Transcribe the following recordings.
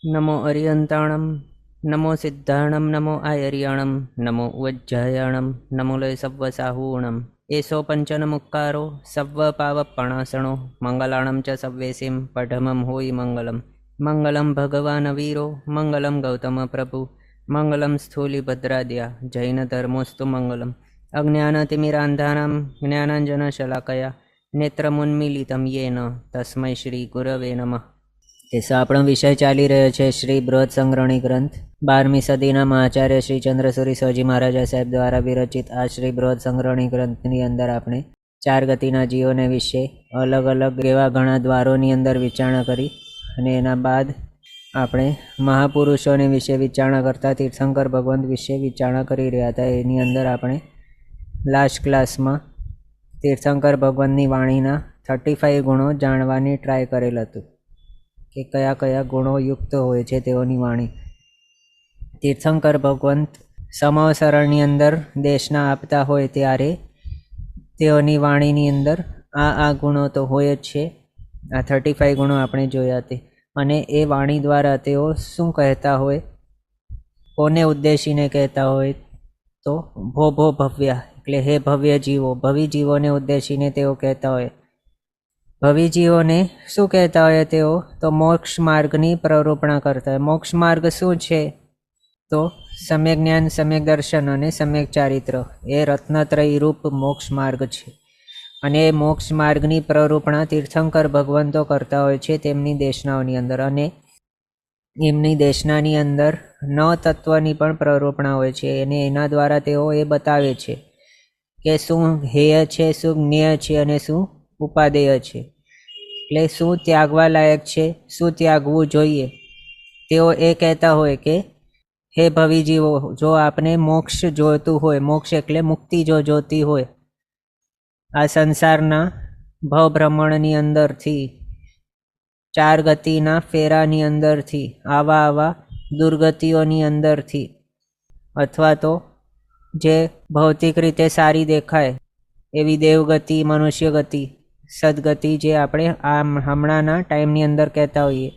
नमो अरियन्ताणं नमो सिद्धाणं नमो आयर्याणं नमो उज्जयाणं नमो लय सव्वसाहूणम् एषो पञ्चनमुक्कारो सव्वपावपणासणो मङ्गलाणं च सव्वेसिं पठमं होयि मङ्गलं मङ्गलं भगवान् वीरो मङ्गलं गौतमप्रभु मङ्गलं स्थूलिभद्राद्या जैनधर्मोऽस्तु मङ्गलम् अज्ञानतिमिरान्धानां ज्ञानाञ्जनशलाकया नेत्रमुन्मीलितं येन तस्मै श्रीगुरवे नमः। આપણો વિષય ચાલી રહ્યો છે શ્રી બૃહદ સંગ્રહણી ગ્રંથ 12મી સદીના મહાચાર્ય શ્રી ચંદ્રસુરી સ્વાજી મહારાજા સાહેબ દ્વારા વિરચિત આ શ્રી બૃહદ સંગ્રહણી ગ્રંથની અંદર આપણે 4 ગતિના જીવોને વિશે અલગ અલગ એવા ઘણા દ્વારોની અંદર વિચારણા કરી અને એના બાદ આપણે મહાપુરુષોને વિશે વિચારણા કરતા તીર્થંકર ભગવંત વિશે વિચારણા કરી રહ્યા હતા। એની અંદર આપણે લાસ્ટ ક્લાસમાં તીર્થંકર ભગવંતની વાણીના 35 ગુણો જાણવાની ટ્રાય કરેલ હતું કે કયા કયા ગુણો યુક્ત હોય છે તેઓની વાણી। તીર્થંકર ભગવંત સમાવસરણની અંદર દેશના આપતા હોય ત્યારે તેઓની વાણીની અંદર આ ગુણો તો હોય જ છે। આ 35 ગુણો આપણે જોયા તે અને એ વાણી દ્વારા તેઓ શું કહેતા હોય, કોને ઉદ્દેશીને કહેતા હોય તો ભો ભવ્ય એટલે હે ભવ્ય જીવો, ભવિ જીવોને ઉદ્દેશીને તેઓ કહેતા હોય। ભવિ જીવોને શું કહેતા હોય તેઓ તો મોક્ષ માર્ગની પ્રરૂપણા કરતા હોય। મોક્ષ માર્ગ શું છે તો સમ્યક જ્ઞાન, સમ્યક દર્શન અને સમ્યક ચારિત્ર, એ રત્નત્રય રૂપ મોક્ષ માર્ગ છે અને એ મોક્ષ માર્ગની પ્રરૂપણા તીર્થંકર ભગવંતો કરતા હોય છે તેમની દેશનાઓની અંદર। અને એમની દેશનાની અંદર 9 તત્વની પણ પ્રરૂપણા હોય છે અને એના દ્વારા તેઓ એ બતાવે છે કે શું હેય છે, શું જ્ઞેય છે અને શું ઉપાદેય છે, એટલે શું ત્યાગવા લાયક છે, શું ત્યાગવું જોઈએ। તેઓ એ કહેતા હોય કે હે ભવિ જીવો, જો આપને મોક્ષ જોતું હોય, મોક્ષ એટલે મુક્તિ જો જોતી હોય, આ સંસારના ભવભ્રમણની અંદરથી, 4 ગતિના ફેરાની અંદરથી, આવા દુર્ગતિઓની અંદરથી, અથવા તો જે ભૌતિક રીતે સારી દેખાય એવી દેવગતિ, મનુષ્ય ગતિ, સદગતિ જે આપણે આ હમણાંના ટાઈમની અંદર કહેતા હોઈએ,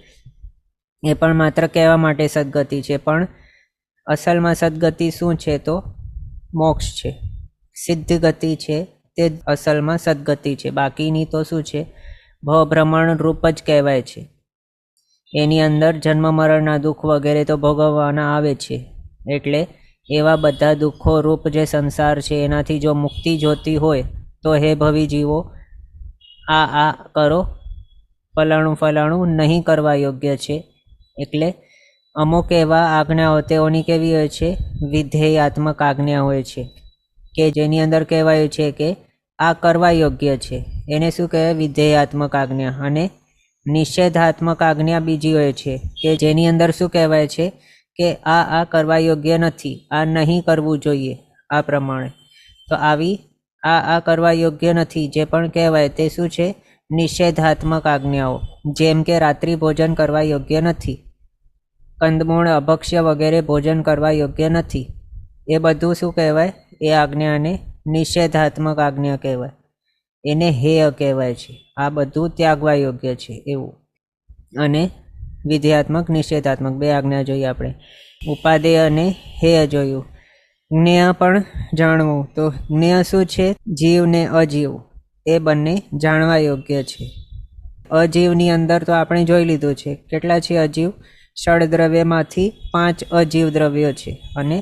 એ પણ માત્ર કહેવા માટે સદગતિ છે, પણ અસલમાં સદગતિ શું છે તો મોક્ષ છે, સિદ્ધ ગતિ છે તે અસલમાં સદગતિ છે। બાકીની તો શું છે, ભવભ્રમણ રૂપ જ કહેવાય છે। એની અંદર જન્મ મરણના દુઃખ વગેરે તો ભોગવવાના આવે છે, એટલે એવા બધા દુઃખો રૂપ જે સંસાર છે એનાથી જો મુક્તિ જોતી હોય તો હે ભવિ જીવો, આ કરો, ફલાણું નહીં કરવા યોગ્ય છે। એટલે અમુક એવા આજ્ઞાઓ તેઓની કેવી હોય છે, વિધેયાત્મક આજ્ઞા હોય છે કે જેની અંદર કહેવાયું છે કે આ કરવા યોગ્ય છે, એને શું કહેવાય, વિધેયાત્મક આજ્ઞા। અને નિષેધાત્મક આજ્ઞા બીજી હોય છે કે જેની અંદર શું કહેવાય છે કે આ કરવા યોગ્ય નથી, આ નહીં કરવું જોઈએ આ પ્રમાણે। તો આવી આ કરવા યોગ્ય નથી જે પણ કહેવાય તે શું છે, નિષેધાત્મક આજ્ઞાઓ। જેમ કે રાત્રિ ભોજન કરવા યોગ્ય નથી, કંદમૂળ અભક્ષ્ય વગેરે ભોજન કરવા યોગ્ય નથી, એ બધું શું કહેવાય, એ આજ્ઞાને નિષેધાત્મક આજ્ઞા કહેવાય, એને હેય કહેવાય છે। આ બધું ત્યાગવા યોગ્ય છે એવું। અને વિધેયાત્મક, નિષેધાત્મક 2 આજ્ઞા જોઈએ આપણે। ઉપાદેય અને હેય જોયું। જ્ઞેય પણ જાણવું, તો જ્ઞેય શું છે, જીવ ને અજીવ એ બંને જાણવા યોગ્ય છે। અજીવની અંદર તો આપણે જોઈ લીધું છે, કેટલા છે અજીવ, ષડ દ્રવ્યમાંથી 5 અજીવ દ્રવ્યો છે અને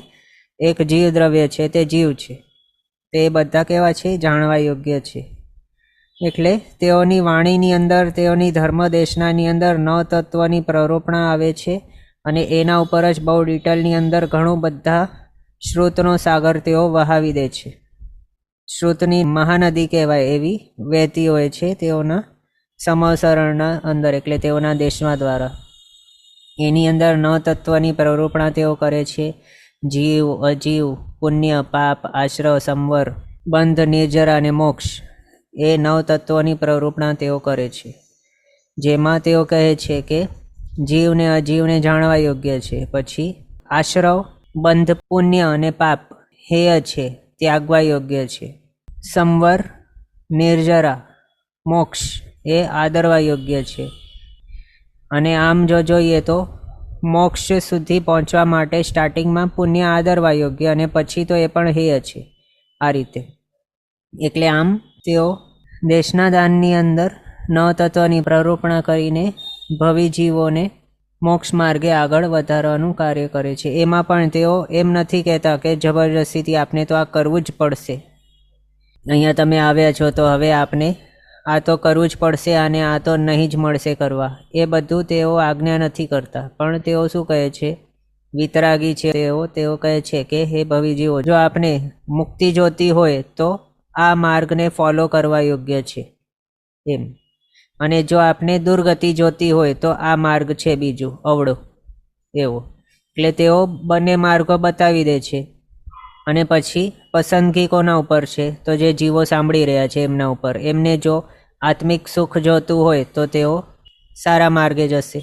1 જીવ દ્રવ્ય છે તે જીવ છે, તે બધા કેવા છે, જાણવા યોગ્ય છે। એટલે તેઓની વાણીની અંદર, તેઓની ધર્મદેશનાની અંદર 9 તત્વની પ્રરૂપણા આવે છે અને એના ઉપર જ બહુ ડિટેલની અંદર ઘણું બધા શ્રુતનો સાગર તેઓ વહાવી દે છે। શ્રુતની મહાનદી કહેવાય એવી વહેતી હોય છે તેઓના સમવસરણના અંદર, એટલે તેઓના દેશમાં દ્વારા। એની અંદર 9 તત્વની પ્રરૂપણા તેઓ કરે છે, જીવ, અજીવ, પુણ્ય, પાપ, આશ્રવ, સંવર, બંધ, નિર્જરા અને મોક્ષ, એ 9 તત્વોની પ્રરૂપણા તેઓ કરે છે। જેમાં તેઓ કહે છે કે જીવને અજીવને જાણવા યોગ્ય છે, પછી આશ્રવ, બંધ, પુણ્ય અને પાપ હેય છે, ત્યાગવા યોગ્ય છે, સંવર, નિર્જરા, મોક્ષ એ આદરવા યોગ્ય છે। અને આમ જો જોઈએ તો મોક્ષ સુધી પહોંચવા માટે સ્ટાર્ટિંગમાં પુણ્ય આદરવા યોગ્ય અને પછી તો એ પણ હેય છે આ રીતે. એટલે આમ તેઓ દેશના દાનની અંદર નવતત્વની પ્રરૂપણા કરીને ભવિ જીવોને મોક્ષ માર્ગે આગળ વધારવાનું કાર્ય કરે છે. એમાં પણ તેઓ એમ નથી કહેતા કે જબરજસ્તીથી આપને તો આ કરવું જ પડશે, અહીંયા તમે આવ્યા છો તો હવે આપને આ તો કરવું જ પડશે અને આ તો નહીં જ મળશે કરવા, એ બધું તેઓ આજ્ઞા નથી કરતા. પણ તેઓ શું કહે છે, વિતરાગી છે તેઓ કહે છે કે હે ભવિ જીવો, જો આપને મુક્તિ જોતી હોય તો આ માર્ગને ફોલો કરવા યોગ્ય છે એમ, અને જો આપને દુર્ગતિ જોતી હોય તો આ માર્ગ છે બીજું અવળો એવો. એટલે તેઓ બંને માર્ગો બતાવી દે છે. અને પછી પસંદગી કોના ઉપર છે, તો જે જીવો સાંભળી રહ્યા છે એમના ઉપર. એમને જો આત્મિક સુખ જોતું હોય તો તેઓ સારા માર્ગે જશે.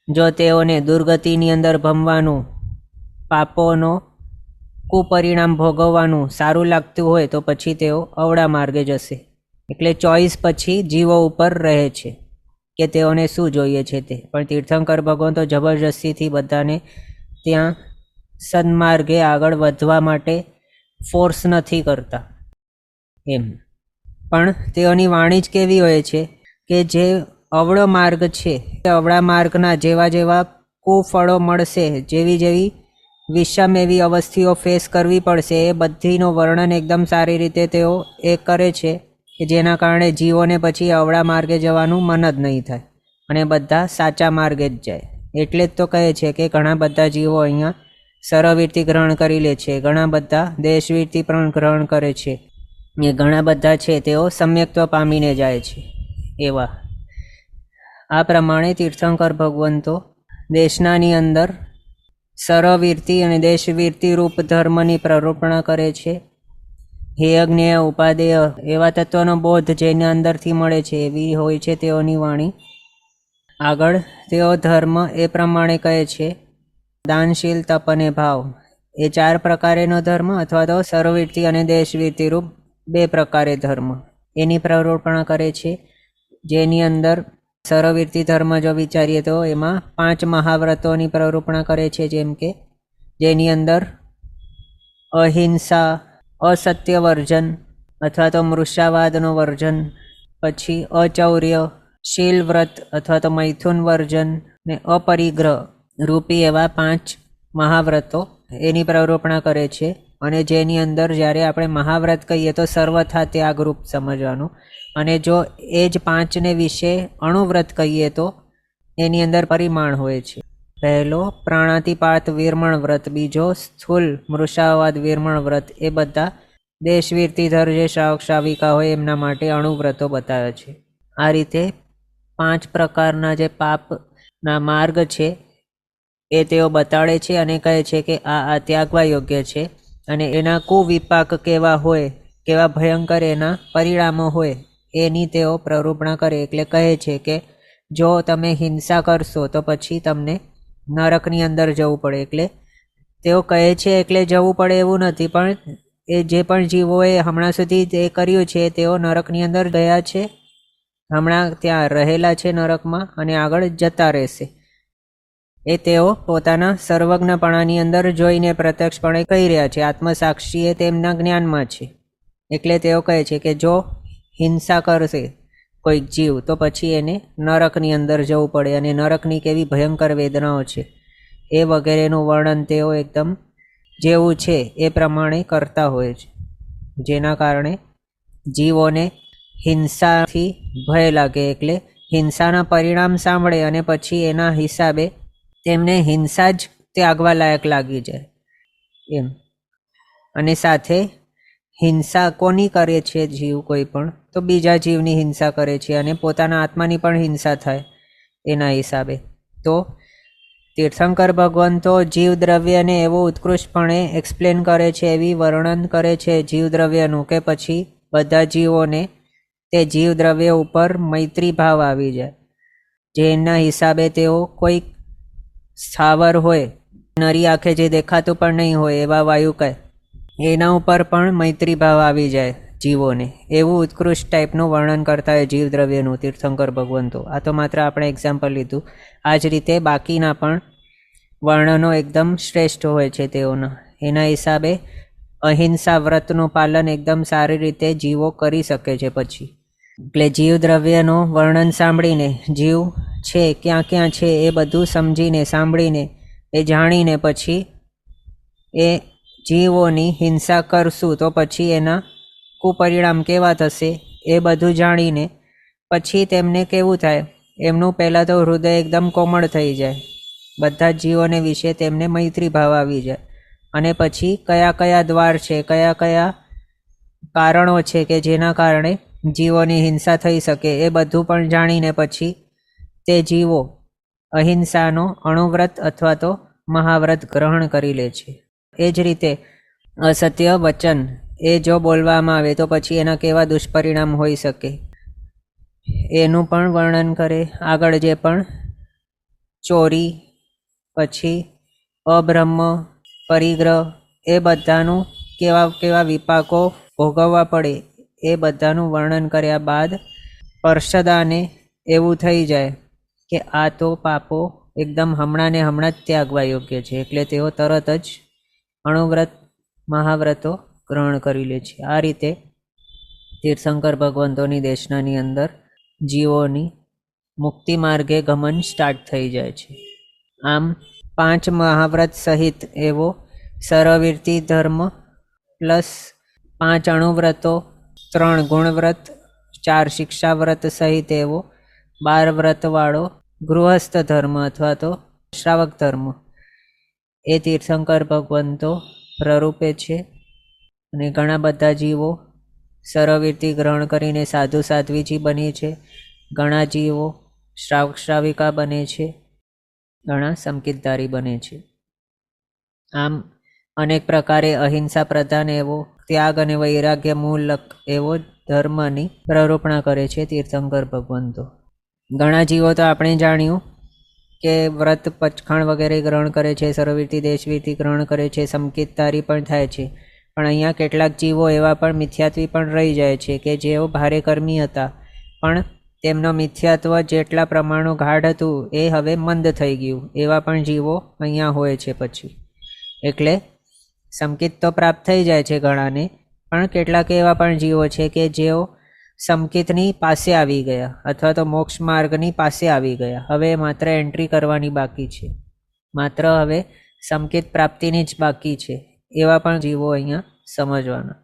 જો તેઓને દુર્ગતિની અંદર ભમવાનું, પાપોનો કુપરિણામ ભોગવવાનું સારું લાગતું હોય તો પછી તેઓ અવળા માર્ગે જશે. એટલે ચોઈસ પછી જીવો ઉપર રહે છે કે તેઓને શું જોઈએ છે તે. પણ તીર્થંકર ભગવાન તો જબરજસ્તીથી બધાને ત્યાં સન્માર્ગે આગળ વધવા માટે ફોર્સ નથી કરતા એમ. પણ તેઓની વાણી જ કેવી હોય છે કે જે અવળો માર્ગ છે તે અવળા માર્ગના જેવા જેવા કુફળો મળશે, જેવી જેવી વિષમ એવી અવસ્થિઓ ફેસ કરવી પડશે, એ બધીનું વર્ણન એકદમ સારી રીતે તેઓ એ કરે છે કે જેના કારણે જીવોને પછી અવળા માર્ગે જવાનું મન જ નહીં થાય અને બધા સાચા માર્ગે જ જાય. એટલે જ તો કહે છે કે ઘણા બધા જીવો અહીંયા સરવૃત્તિ ગ્રહણ કરી લે છે, ઘણા બધા દેશવૃત્તિ પણ ગ્રહણ કરે છે, એ ઘણા બધા છે તેઓ સમ્યક્ત્વ પામીને જાય છે એવા. આ પ્રમાણે તીર્થંકર ભગવંતો દેશનાની અંદર સરવૃત્તિ અને દેશવૃત્તિ રૂપ ધર્મની પ્રરૂપણા કરે છે. હેય જ્ઞેય ઉપાદેય એવા તત્વનો બોધ જેના અંદરથી મળે છે એવી હોય છે તેઓની વાણી. આગળ તેઓ ધર્મ એ પ્રમાણે કહે છે, દાનશીલ, તપ અને ભાવ એ 4 પ્રકારેનો ધર્મ, અથવા તો સર્વવૃત્તિ અને દેશવૃત્તિ રૂપ 2 પ્રકારે ધર્મ એની પ્રરૂપણા કરે છે. જેની અંદર સર્વવૃત્તિ ધર્મ જો વિચારીએ તો એમાં 5 મહાવ્રતોની પ્રરૂપણા કરે છે, જેમ કે જેની અંદર અહિંસા, અસત્ય વર્જન અથવા તો મૃષાવાદનો વર્જન, પછી અચૌર્ય, શીલ વ્રત અથવા તો મૈથુન વર્જન ને અપરિગ્રહ રૂપી એવા 5 મહાવ્રતો એની પ્રરૂપણા કરે છે. અને જેની અંદર જ્યારે આપણે મહાવ્રત કહીએ તો સર્વથા ત્યાગરૂપ સમજવાનું, અને જો એ જ 5ને વિશે અણુવ્રત કહીએ તો એની અંદર પરિમાણ હોય છે. પહેલો પ્રાણાતિપાત વિરમણ વ્રત, બીજો સ્થૂલ મૃષાવાદ વિરમણ વ્રત, એ બધા દેશવૃત્તિધર જે શ્રાવક શ્રાવિકા હોય એમના માટે અણુવ્રતો બતાવે છે. આ રીતે 5 પ્રકારના જે પાપના માર્ગ છે એ તેઓ બતાડે છે અને કહે છે કે આ ત્યાગવા યોગ્ય છે. અને એના કુવિપાક કેવા હોય, કેવા ભયંકર એના પરિણામો હોય એની તેઓ પ્રરૂપણા કરે. એટલે કહે છે કે જો તમે હિંસા કરશો તો પછી તમને નરકની અંદર જવું પડે. એટલે તેઓ કહે છે એટલે જવું પડે એવું નથી, પણ એ જે પણ જીવોએ હમણાં સુધી તે કર્યું છે તેઓ નરકની અંદર ગયા છે, હમણાં ત્યાં રહેલા છે નરકમાં અને આગળ જતા રહેશે. એ તેઓ પોતાના સર્વજ્ઞપણાની અંદર જોઈને પ્રત્યક્ષપણે કહી રહ્યા છે. આત્મસાક્ષી એ તેમના જ્ઞાનમાં છે. એટલે તેઓ કહે છે કે જો હિંસા કરશે કોઈક જીવ તો પછી એને નરકની અંદર જવું પડે, અને નરકની કેવી ભયંકર વેદનાઓ છે એ વગેરેનું વર્ણન તેઓ એકદમ જેવું છે એ પ્રમાણે કરતા હોય છે. જેના કારણે જીવોને હિંસાથી ભય લાગે, એટલે હિંસાના પરિણામ સાંભળે અને પછી એના હિસાબે તેમને હિંસા જ ત્યાગવા લાયક લાગી જાય એમ. અને સાથે હિંસા કોની કરે છે જીવ કોઈ પણ, તો બીજા જીવની હિંસા કરે છે અને પોતાના આત્માની પણ હિંસા થાય એના હિસાબે. તો તીર્થંકર ભગવંતો જીવદ્રવ્યને એવું ઉત્કૃષ્ટપણે એક્સપ્લેન કરે છે, એવી વર્ણન કરે છે જીવદ્રવ્યનું કે પછી બધા જીવોને તે જીવદ્રવ્ય ઉપર મૈત્રી ભાવ આવી જાય. જેના હિસાબે તેઓ કોઈક સ્થાવર હોય, નરી આંખે જે દેખાતું પણ નહીં હોય એવા વાયુ કહે, એના ઉપર પણ મૈત્રી ભાવ આવી જાય જીવોને. એવું ઉત્કૃષ્ટ ટાઈપનું વર્ણન કરતા હોય જીવદ્રવ્યનું તીર્થંકર ભગવંતો. આ તો માત્ર આપણે એક્ઝામ્પલ લીધું. આ જ રીતે બાકીના પણ વર્ણનો એકદમ શ્રેષ્ઠ હોય છે તેઓના. એના હિસાબે અહિંસા વ્રતનું પાલન એકદમ સારી રીતે જીવો કરી શકે છે. પછી એટલે જીવ દ્રવ્યનું વર્ણન સાંભળીને જીવ છે ક્યાં ક્યાં છે એ બધું સમજીને સાંભળીને એ જાણીને પછી એ જીવોની હિંસા કરશું તો પછી એના કુપરિણામ કેવા થશે એ બધું જાણીને પછી તેમને કેવું થાય, એમનું પહેલાં તો હૃદય એકદમ કોમળ થઈ જાય, બધા જ જીવોને વિશે તેમને મૈત્રી ભાવ આવી જાય. અને પછી કયા કયા દ્વાર છે, કયા કયા કારણો છે કે જેના કારણે જીવોની હિંસા થઈ શકે એ બધું પણ જાણીને પછી તે જીવો અહિંસાનો અણુવ્રત અથવા તો મહાવ્રત ગ્રહણ કરી લે છે. એ જ રીતે અસત્ય વચન એ જો બોલવામાં આવે તો પછી એના કેવા દુષ્પરિણામ હોઈ શકે એનું પણ વર્ણન કરે. આગળ જે પણ ચોરી, પછી અબ્રહ્મ, પરિગ્રહ એ બધાનું કેવા કેવા વિપાકો ભોગવવા પડે એ બધાનું વર્ણન કર્યા બાદ પર્ષદાને એવું થઈ જાય કે આ તો પાપો એકદમ હમણાં ને હમણાં જ ત્યાગવા યોગ્ય છે, એટલે તેઓ તરત જ અણુવ્રત મહાવ્રતો ગ્રહણ કરી લે છે. આ રીતે તીર્થંકર ભગવંતોની દેશનાની અંદર જીવોની મુક્તિ માર્ગે ગમન સ્ટાર્ટ થઈ જાય છે. આમ 5 મહાવ્રત સહિત એવો સરવીર્તિ ધર્મ પ્લસ 5 અણુવ્રતો, 3 ગુણવ્રત, 4 શિક્ષાવ્રત સહિત એવો 12 વ્રતવાળો ગૃહસ્થ ધર્મ અથવા તો શ્રાવક ધર્મ એ તીર્થંકર ભગવંતો પ્રરૂપે છે. અને ઘણા બધા જીવો સરવીર્તિ ગ્રહણ કરીને સાધુ સાધ્વીજી બને છે, ઘણા જીવો શ્રાવક શ્રાવિકા બને છે, ઘણા સંકિતધારી બને છે. આમ અનેક પ્રકારે અહિંસા પ્રધાન એવો ત્યાગ અને વૈરાગ્ય મૂલક એવો ધર્મની પ્રરૂપણા કરે છે તીર્થંકર ભગવંતો. ઘણા જીવો તો આપણે જાણ્યું કે વ્રત પચખાણ વગેરે ગ્રહણ કરે છે, સરવીર્તિ દેશવીર્તિ ગ્રહણ કરે છે, સંકિતધારી પણ થાય છે. પણ અહીંયા કેટલાક જીવો એવા પણ મિથ્યાત્વી પણ રહી જાય છે કે જેઓ ભારે કર્મી હતા પણ તેમનો મિથ્યાત્વ જેટલા પ્રમાણનું ગાઢ હતું એ હવે મંદ થઈ ગયું, એવા પણ જીવો અહીંયા હોય છે. પછી એટલે સંકિત તો પ્રાપ્ત થઈ જાય છે ઘણાને, પણ કેટલાક એવા પણ જીવો છે કે જેઓ સંકિતની પાસે આવી ગયા અથવા તો મોક્ષ માર્ગની પાસે આવી ગયા, હવે માત્ર એન્ટ્રી કરવાની બાકી છે, માત્ર હવે સંકિત પ્રાપ્તિની જ બાકી છે. એવા પણ જીવો અહીંયા સમજવાના.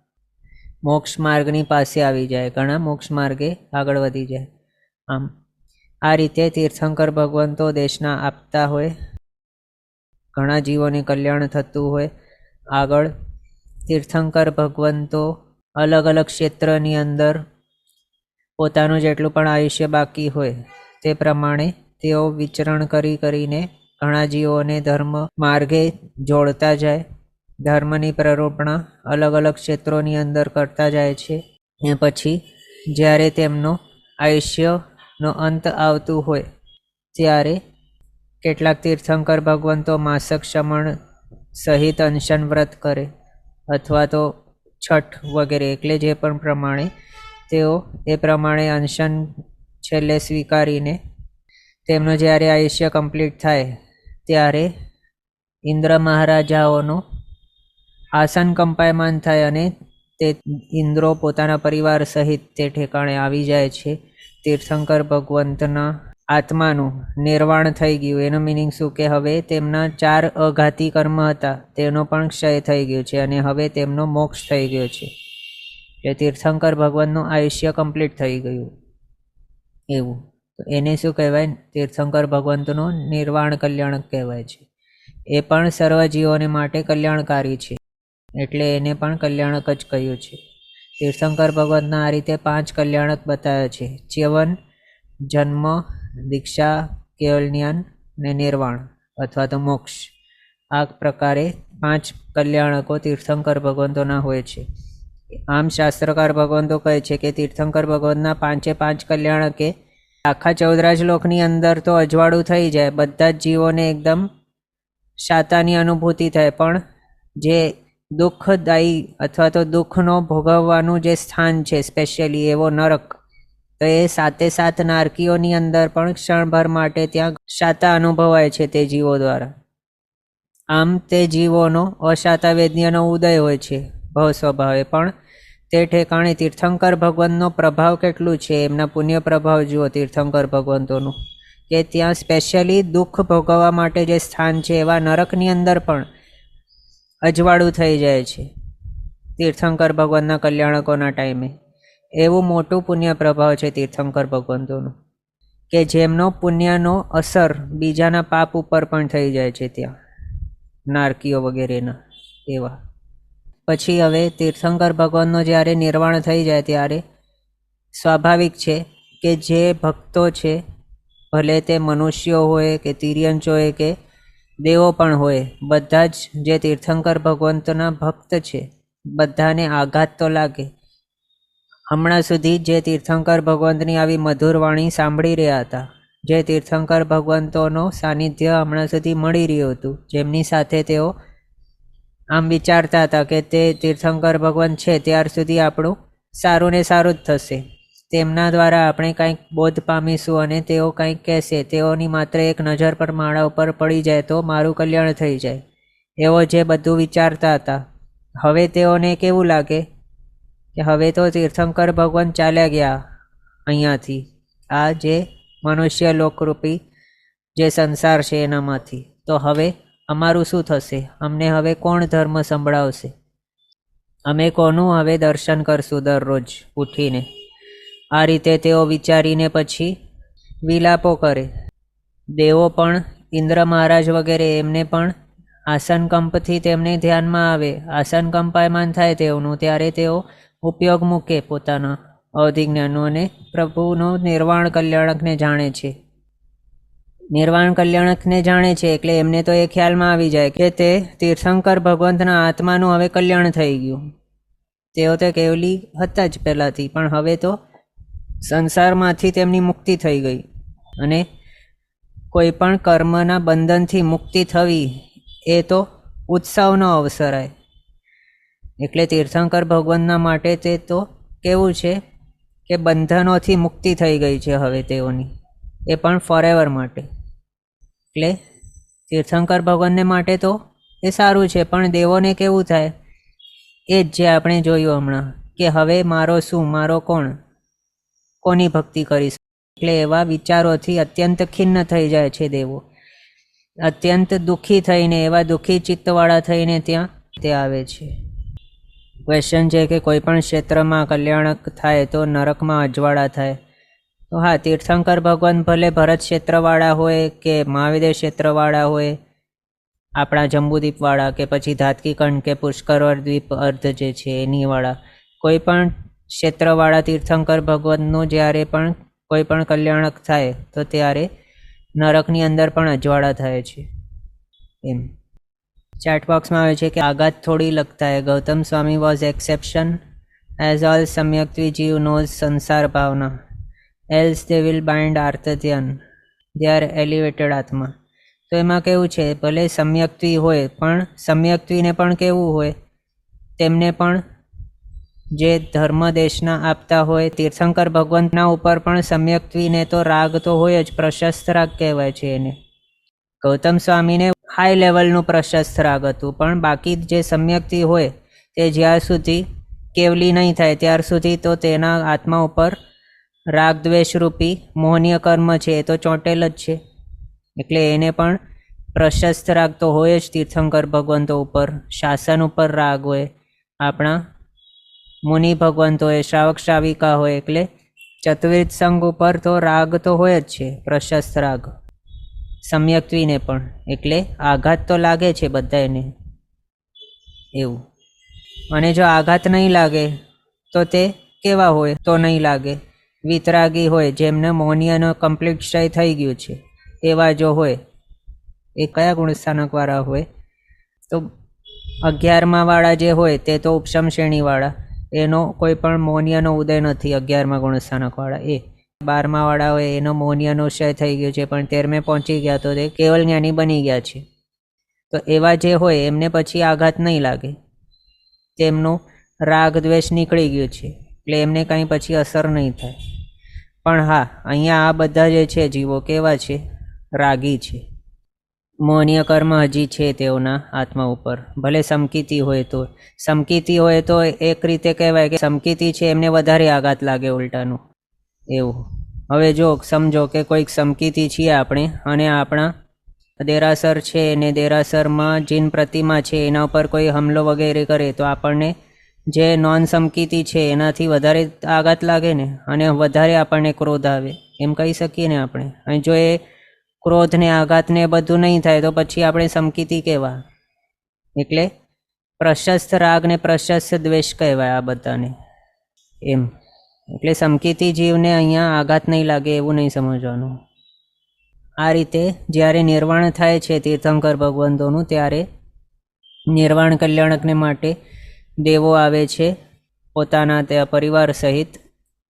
મોક્ષ માર્ગની પાસે આવી જાય, ઘણા મોક્ષ માર્ગે આગળ વધી જાય. આમ આ રીતે તીર્થંકર ભગવંતો દેશના આપતા હોય, ઘણા જીવોને કલ્યાણ થતું હોય. આગળ તીર્થંકર ભગવંતો અલગ અલગ ક્ષેત્રની અંદર પોતાનું જેટલું પણ આયુષ્ય બાકી હોય તે પ્રમાણે તેઓ વિચરણ કરીને ઘણા જીવોને ધર્મ માર્ગે જોડતા જાય, ધર્મની પ્રરૂપણા અલગ અલગ ક્ષેત્રોની અંદર કરતા જાય છે. એ પછી જ્યારે તેમનો આયુષ્યનો અંત આવતું હોય ત્યારે કેટલાક તીર્થંકર ભગવંતો માસક શમણ સહિત અનશન વ્રત કરે અથવા તો છઠ વગેરે, એટલે જે પણ પ્રમાણે તેઓ એ પ્રમાણે અનશન છેલ્લે સ્વીકારીને તેમનું જ્યારે આયુષ્ય કમ્પ્લીટ થાય ત્યારે ઇન્દ્ર મહારાજાઓનો આસન કંપાયમાન થાય અને તે ઇન્દ્રો પોતાના પરિવાર સહિત તે ઠેકાણે આવી જાય છે. તીર્થંકર ભગવંતના આત્માનું નિર્વાણ થઈ ગયું. એનું મિનિંગ શું કે હવે તેમના 4 અઘાતી કર્મ હતા તેનો પણ ક્ષય થઈ ગયો છે અને હવે તેમનો મોક્ષ થઈ ગયો છે. એ તીર્થંકર ભગવાનનું આયુષ્ય કમ્પ્લીટ થઈ ગયું એવું. તો એને શું કહેવાય? તીર્થંકર ભગવંતનું નિર્વાણ કલ્યાણક કહેવાય છે. એ પણ સર્વ જીવોને માટે કલ્યાણકારી છે, એટલે એને પણ કલ્યાણક જ કહ્યું છે. તીર્થંકર ભગવંતના આ રીતે 5 કલ્યાણક બતાવ્યા છે: ચ્યવન, જન્મ, દીક્ષા, કેવલ જ્ઞાન ને નિર્વાણ અથવા તો મોક્ષ. આ પ્રકારે 5 કલ્યાણકો તીર્થંકર ભગવંતોના હોય છે. આમ શાસ્ત્રકાર ભગવંતો કહે છે કે તીર્થંકર ભગવંતના 5 કલ્યાણકે આખા 14 લોકની અંદર તો અજવાળું થઈ જાય, બધા જ જીવોને એકદમ શાતાની અનુભૂતિ થાય, પણ જે દુઃખદાયી અથવા તો દુઃખનો ભોગવવાનું જે સ્થાન છે સ્પેશિયલી એવો નરક, તો એ 7 નારકીઓની અંદર પણ ક્ષણભર માટે ત્યાં શાતા અનુભવાય છે તે જીવો દ્વારા. આમ તે જીવોનો અશાતાવેદ્યનો ઉદય હોય છે ભવ સ્વભાવે, પણ તે ઠેકાણે તીર્થંકર ભગવંતનો પ્રભાવ કેટલું છે, એમના પુણ્ય પ્રભાવ જુઓ તીર્થંકર ભગવંતોનું, કે ત્યાં સ્પેશિયલી દુઃખ ભોગવવા માટે જે સ્થાન છે એવા નરકની અંદર પણ અજવાળું થઈ જાય છે તીર્થંકર ભગવંતના કલ્યાણકોના ટાઈમે. એવું મોટું પુણ્ય પ્રભાવ છે તીર્થંકર ભગવંતોનું, કે જેમનો પુણ્યનો અસર બીજાના પાપ ઉપર પણ થઈ જાય છે ત્યાં, નારકીઓ વગેરેના એવા. પછી હવે તીર્થંકર ભગવાનનો જ્યારે નિર્વાણ થઈ જાય ત્યારે સ્વાભાવિક છે કે જે ભક્તો છે, ભલે તે મનુષ્યો હોય કે તિર્યંચ હોય કે દેવો પણ હોય, બધા જ જે તીર્થંકર ભગવંતના ભક્ત છે બધાને આઘાત તો લાગે. હમણાં સુધી જે તીર્થંકર ભગવંતની આવી મધુર વાણી સાંભળી રહ્યા હતા, જે તીર્થંકર ભગવંતોનો સાનિધ્ય હમણાં સુધી મળી રહ્યું હતું, જેમની સાથે તેઓ આમ વિચારતા હતા કે તે તીર્થંકર ભગવંત છે ત્યાર સુધી આપણું સારું ને સારું જ થશે, તેમના દ્વારા આપણે કંઈક બોધ પામીશું અને તેઓ કંઈક કહેશે, તેઓની માત્ર એક નજર પર માળા ઉપર પડી જાય તો મારું કલ્યાણ થઈ જાય, એવો જે બધું વિચારતા હતા. હવે તેઓને કેવું લાગે કે હવે તો તીર્થંકર ભગવાન ચાલ્યા ગયા અહીંયાથી, આ જે મનુષ્ય લોકરૂપી જે સંસાર છે એનામાંથી, તો હવે અમારું શું થશે, અમને હવે કોણ ધર્મ સંભળાવશે, અમે કોનું હવે દર્શન કરશું દરરોજ ઉઠીને. આ રીતે તેઓ વિચારીને પછી વિલાપો કરે. દેવો પણ ઇન્દ્ર મહારાજ વગેરે એમને પણ આસનકંપથી તેમને ધ્યાનમાં આવે, આસનકંપાયમાન થાય તેઓનું, ત્યારે તેઓ ઉપયોગ મૂકે પોતાના અવધિજ્ઞાનનો અને પ્રભુનો નિર્વાણ કલ્યાણકને જાણે છે. નિર્વાણ કલ્યાણકને જાણે છે એટલે એમને તો એ ખ્યાલમાં આવી જાય કે તે તીર્થંકર ભગવંતના આત્માનું હવે કલ્યાણ થઈ ગયું. તેઓ તો કેવલી હતા જ પહેલાંથી, પણ હવે તો સંસારમાંથી તેમની મુક્તિ થઈ ગઈ અને કોઈ પણ કર્મના બંધનથી મુક્તિ થવી એ તો ઉત્સવનો અવસર. એટલે તીર્થંકર ભગવંતના માટે તે તો કેવું છે કે બંધનોથી મુક્તિ થઈ ગઈ છે હવે તેઓની, એ પણ ફોરએવર માટે. એટલે તીર્થંકર ભગવાનને માટે તો એ સારું છે, પણ દેવોને કેવું થાય એ જ જે આપણે જોયું હમણાં, કે હવે મારો શું, મારો કોણ, કોની ભક્તિ કરીશ. એટલે એવા વિચારોથી અત્યંત ખિન્ન થઈ જાય છે દેવો, અત્યંત દુઃખી થઈને, એવા દુઃખી ચિત્તવાળા થઈને ત્યાં તે આવે છે. ક્વેશ્ચન છે કે કોઈ પણ ક્ષેત્રમાં કલ્યાણક થાય તો નરકમાં અજવાળા થાય. તો હા, તીર્થંકર ભગવાન ભલે ભરત ક્ષેત્રવાળા હોય કે મહાવિદ્ય ક્ષેત્રવાળા હોય, આપણા જંબુદ્વીપવાળા કે પછી ધાતકીકંડ કે પુષ્કરવર દ્વીપ અર્ધ જે છે એનીવાળા, કોઈ પણ ક્ષેત્રવાળા તીર્થંકર ભગવાનનું જ્યારે પણ કોઈ પણ કલ્યાણક થાય તો ત્યારે નરકની અંદર પણ અજવાળા થાય છે. એમ ચેટબોક્સમાં આવે છે કે આઘાત થોડી લગતા है, Gautam Swami was exception as all सम्यक्त्वी जीव नोज संसार भावना एल्स दे विल बाइंड आर्तध्यन दे आर एलिवेटेड आत्मा. તો એમાં કેવું છે, ભલે સમ્યક્ત્વી હોય પણ સમ્યક્ત્વીને પણ કેવું હોય, તેમને પણ જે ધર્મ દેશના આપતા હોય તીર્થંકર ભગવંતના ઉપર પણ સમ્યક્ત્વીને તો રાગ તો હોય જ, પ્રશસ્ત રાગ કહેવાય છે એને. ગૌતમ સ્વામીને હાઈ લેવલનું પ્રશસ્ત રાગ હતું, પણ બાકી જે સમ્યક્તિ હોય તે જ્યાર સુધી કેવલી નહીં થાય ત્યાર સુધી તો તેના આત્મા ઉપર રાગ દ્વેષરૂપી મોહનીય કર્મ છે એ તો ચોંટેલ જ છે. એટલે એને પણ પ્રશસ્ત રાગ તો હોય જ તીર્થંકર ભગવંતો ઉપર, શાસન ઉપર રાગ હોય, આપણા મુનિ ભગવંતો હોય, શ્રાવક શ્રાવિકા હોય, એટલે ચતુર્વિધ સંઘ ઉપર તો રાગ તો હોય જ છે, પ્રશસ્ત રાગ સમ્યક્ત્વીને પણ. એટલે આઘાત તો લાગે છે બધાને એવું. અને જો આઘાત નહીં લાગે તો તે કેવા હોય, તો નહીં લાગે વિતરાગી હોય, જેમને મોહનીયનો કમ્પ્લીટ ક્ષય થઈ ગયું છે એવા જો હોય. એ કયા ગુણસ્થાનકવાળા હોય, તો 11મા વાળા જે હોય તે તો ઉપશમ શ્રેણીવાળા, એનો કોઈ પણ મોહનીયનો ઉદય નથી. 11મા ગુણસ્થાનકવાળા એ 12મા વાળા હોય એનો મોહનીયનો ક્ષય થઈ ગયો છે, પણ 13મે પહોંચી ગયા તો તે કેવલ જ્ઞાની બની ગયા છે. તો એવા જે હોય એમને પછી આઘાત નહીં લાગે, તેમનું રાગ દ્વેષ નીકળી ગયું છે, એટલે એમને કંઈ પછી અસર નહીં થાય. પણ હા, અહીંયા આ બધા જે છે જીવો કેવા છે, રાગી છે. મોહનીય કર્મ હજી છે તેઓના આત્મા ઉપર, ભલે સમકીતી હોય તો. સમકીતી હોય તો એક રીતે કહેવાય કે સમકીતી છે એમને વધારે આઘાત લાગે ઉલટાનું એવું. હવે જો સમજો કે કોઈક સમકીતી છીએ આપણે અને આપણા દેરાસર છે ને દેરાસરમાં જીન પ્રતિમા છે એના ઉપર કોઈ હુમલો વગેરે કરે તો આપણને જે નોન સમકીતી છે એનાથી વધારે આઘાત લાગે ને, અને વધારે આપણને ક્રોધ આવે એમ કહી શકીએ ને આપણે. અને જો એ ક્રોધ ને આઘાત ને બધું નહીં થાય તો પછી આપણે સમકીતી કહેવા. એટલે પ્રશસ્ત રાગ ને પ્રશસ્ત દ્વેષ કહેવાય આ બધાને એમ. એટલે સમકીતી જીવને અહીંયા આઘાત નહીં લાગે એવું નહીં સમજવાનું. આ રીતે જ્યારે નિર્વાણ થાય છે તીર્થંકર ભગવંતોનું, ત્યારે નિર્વાણ કલ્યાણકને માટે દેવો આવે છે પોતાના તે પરિવાર સહિત.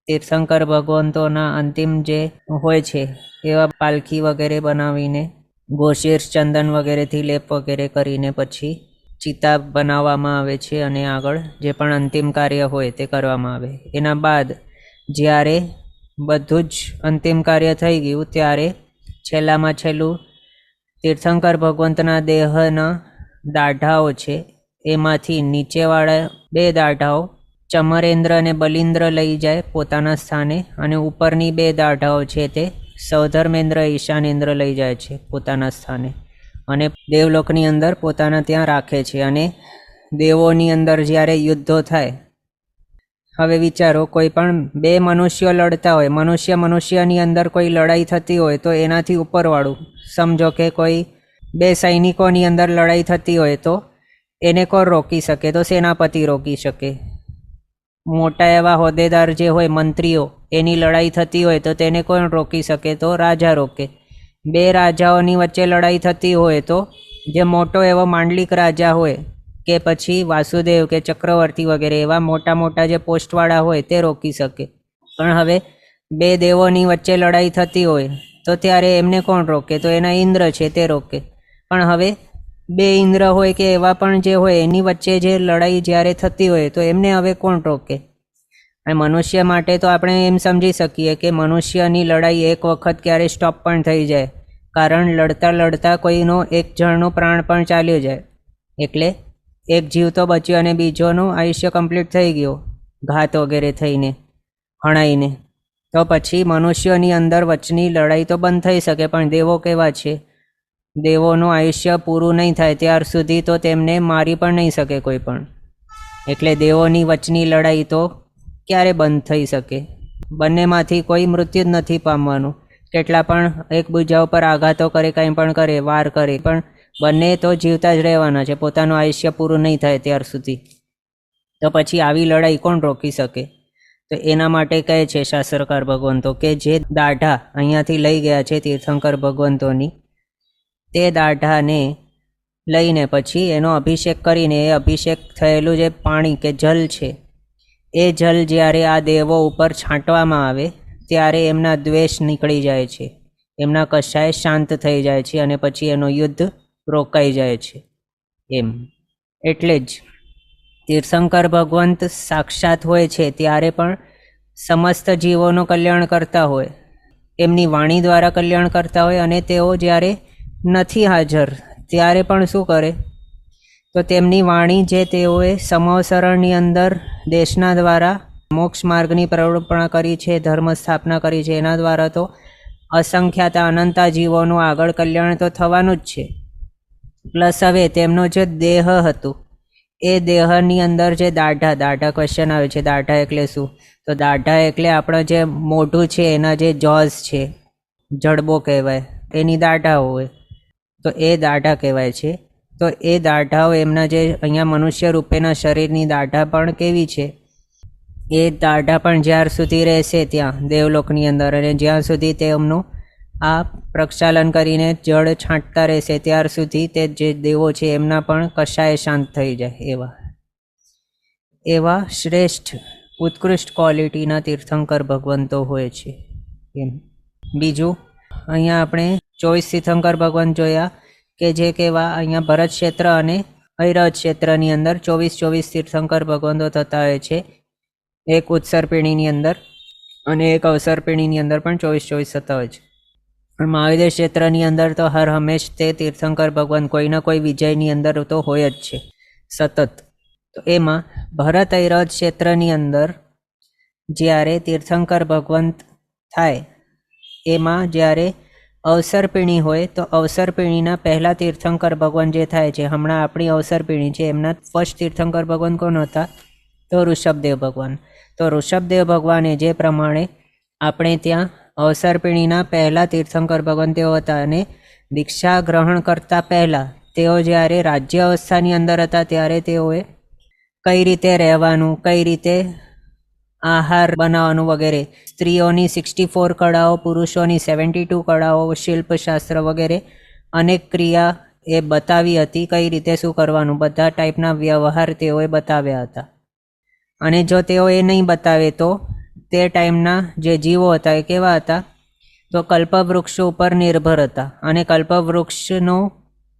તીર્થંકર ભગવંતોના અંતિમ જે હોય છે એવા પાલખી વગેરે બનાવીને ગોશીર્ષ ચંદન વગેરેથી લેપ વગેરે કરીને પછી ચિતા બનાવવામાં આવે છે અને આગળ જે પણ અંતિમ કાર્ય હોય તે કરવામાં આવે. એના બાદ જ્યારે બધું જ અંતિમ કાર્ય થઈ ગયું ત્યારે છેલ્લામાં છેલ્લું તીર્થંકર ભગવંતના દેહના દાઢાઓ છે એમાંથી નીચેવાળા 2 દાઢાઓ ચમરેન્દ્ર અને બલિન્દ્ર લઈ જાય પોતાના સ્થાને, અને ઉપરની 2 દાઢાઓ છે તે સૌધર્મેન્દ્ર ઈશાનેન્દ્ર લઈ જાય છે પોતાના સ્થાને અને દેવલોકની અંદર પોતાના ત્યાં રાખે છે. અને દેવોની અંદર જ્યારે યુદ્ધો થાય, હવે વિચારો કોઈ પણ 2 મનુષ્યો લડતા હોય, મનુષ્યની અંદર કોઈ લડાઈ થતી હોય તો એનાથી ઉપરવાળું સમજો કે કોઈ 2 સૈનિકોની અંદર લડાઈ થતી હોય તો એને કોણ રોકી શકે? તો સેનાપતિ રોકી શકે. મોટા એવા હોદ્દેદાર જે હોય મંત્રીઓ, એની લડાઈ થતી હોય તો તેને કોણ રોકી શકે? તો રાજા રોકે. 2 રાજાઓની વચ્ચે લડાઈ થતી હોય તો જે મોટો એવો માંડલિક રાજા હોય કે પછી વાસુદેવ કે ચક્રવર્તી વગેરે એવા મોટા મોટા જે પોસ્ટવાળા હોય તે રોકી શકે. પણ હવે 2 દેવોની વચ્ચે લડાઈ થતી હોય તો ત્યારે એમને કોણ રોકે? તો એના ઇન્દ્ર છે તે રોકે. પણ હવે 2 ઇન્દ્ર હોય કે એવા પણ જે હોય એની વચ્ચે જે લડાઈ જ્યારે થતી હોય તો એમને હવે કોણ રોકે? અને મનુષ્ય માટે તો આપણે એમ સમજી શકીએ કે મનુષ્યની લડાઈ એક વખત ક્યારે સ્ટોપ પણ થઈ જાય, કારણ લડતા લડતા કોઈનો એક જણનો પ્રાણ પણ ચાલ્યો જાય. એટલે એક જીવ તો બચ્યો અને બીજોનું આયુષ્ય કમ્પ્લીટ થઈ ગયો ઘાત વગેરે થઈને, હણાઈને. તો પછી મનુષ્યોની અંદર વચની લડાઈ તો બંધ થઈ શકે, પણ દેવો કેવા છે? દેવોનું આયુષ્ય પૂરું નહીં થાય ત્યાર સુધી તો તેમને મારી પણ નહીં શકે કોઈ પણ. એટલે દેવોની વચની લડાઈ તો ક્યારે બંધ થઈ શકે? બંનેમાંથી કોઈ મૃત્યુ જ નથી પામવાનું. કેટલા પણ એકબીજા ઉપર આઘાતો કરે, કંઈ પણ કરે, વાર કરે, પણ બંને તો જીવતા જ રહેવાના છે પોતાનું આયુષ્ય પૂરું નહીં થાય ત્યાર સુધી. તો પછી આવી લડાઈ કોણ રોકી શકે? તો એના માટે કહે છે શાસ્ત્રકાર ભગવંતો કે જે દાઢા અહીંયાથી લઈ ગયા છે તીર્થંકર ભગવંતોની, તે દાઢાને લઈને પછી એનો અભિષેક કરીને એ અભિષેક થયેલું જે પાણી કે જલ છે એ જલ જ્યારે આ દેવો ઉપર છાંટવામાં આવે ત્યારે એમના દ્વેષ નીકળી જાય છે, એમના કશાય શાંત થઈ જાય છે અને પછી એનો યુદ્ધ રોકાઈ જાય છે એમ. એટલે જ તીર્થંકર ભગવંત સાક્ષાત હોય છે ત્યારે પણ સમસ્ત જીવોનું કલ્યાણ કરતા હોય, એમની વાણી દ્વારા કલ્યાણ કરતા હોય, અને તેઓ જ્યારે નથી હાજર ત્યારે પણ શું કરે? તો તેમની વાણી જે તેઓએ સમવસરણની અંદર દેશના દ્વારા મોક્ષ માર્ગની પ્રવૃત્તિ કરી છે, ધર્મ સ્થાપના કરી છે, એના દ્વારા તો અસંખ્યાતા અનંતા જીવોનું આગળ કલ્યાણ તો થવાનું જ છે. પ્લસ હવે તેમનો જે દેહ હતું એ દેહની અંદર જે દાઢા ક્વેશ્ચન આવે છે, દાઢા એટલે શું? તો દાઢા એટલે આપણો જે મોઢું છે એના જે જોઝ છે, જડબો કહેવાય, એની દાઢા હોય તો એ દાઢા કહેવાય છે. તો એ દાઢાઓ એમના જે અહીંયા મનુષ્ય રૂપેના શરીરની દાઢા પણ કેવી છે? એ દાઢા પણ જ્યાર સુધી રહેશે ત્યાં દેવલોકની અંદર, અને જ્યાં સુધી તેમનું આ પ્રક્ષાલન કરીને જળ છાંટતા રહેશે ત્યાર સુધી તે જે દેવો છે એમના પણ કશાય શાંત થઈ જાય. એવા શ્રેષ્ઠ ઉત્કૃષ્ટ ક્વોલિટીના તીર્થંકર ભગવંતો હોય છે એમ. બીજું અહીંયા આપણે 24 તીર્થંકર ભગવંત જોયા કે જે કેવા અહીંયા ભરત ક્ષેત્ર અને ઐરવત ક્ષેત્રની અંદર 24 તીર્થંકર ભગવંતો થતા હોય છે, એક ઉત્સર પેઢીની અંદર અને એક અવસર પેઢીની અંદર પણ 24 થતા હોય છે. પણ મહાવિદ્ય ક્ષેત્રની અંદર તો હર હંમેશ તે તીર્થંકર ભગવાન કોઈના કોઈ વિજયની અંદર તો હોય જ છે સતત. તો એમાં ભરત ઐરવત ક્ષેત્રની અંદર જ્યારે તીર્થંકર ભગવંત થાય, એમાં જ્યારે અવસરપીણી હોય તો અવસરપીણીના પહેલા તીર્થંકર ભગવાન જે થાય છે, હમણાં આપણી અવસરપીણી છે, એમના ફર્સ્ટ તીર્થંકર ભગવાન કોણ હતા? તો ઋષભદેવ ભગવાન. તો ઋષભદેવ ભગવાને જે પ્રમાણે આપણે ત્યાં અવસરપીણીના પહેલા તીર્થંકર ભગવાન તેઓ હતા, અને દીક્ષા ગ્રહણ કરતા પહેલાં તેઓ જ્યારે રાજ્ય અવસ્થાની અંદર હતા ત્યારે તેઓએ કઈ રીતે રહેવાનું, કઈ રીતે આહાર બનાવવાનું વગેરે, સ્ત્રીઓની 64 કળાઓ, પુરુષોની 72 કળાઓ, શિલ્પશાસ્ત્ર વગેરે અનેક ક્રિયા એ બતાવી હતી, કઈ રીતે શું કરવાનું, બધા ટાઈપના વ્યવહાર તેઓએ બતાવ્યા હતા. અને જો તેઓ એ નહીં બતાવે તો તે ટાઈમના જે જીવો હતા એ કેવા હતા? તો કલ્પવૃક્ષ ઉપર નિર્ભર હતા, અને કલ્પવૃક્ષનો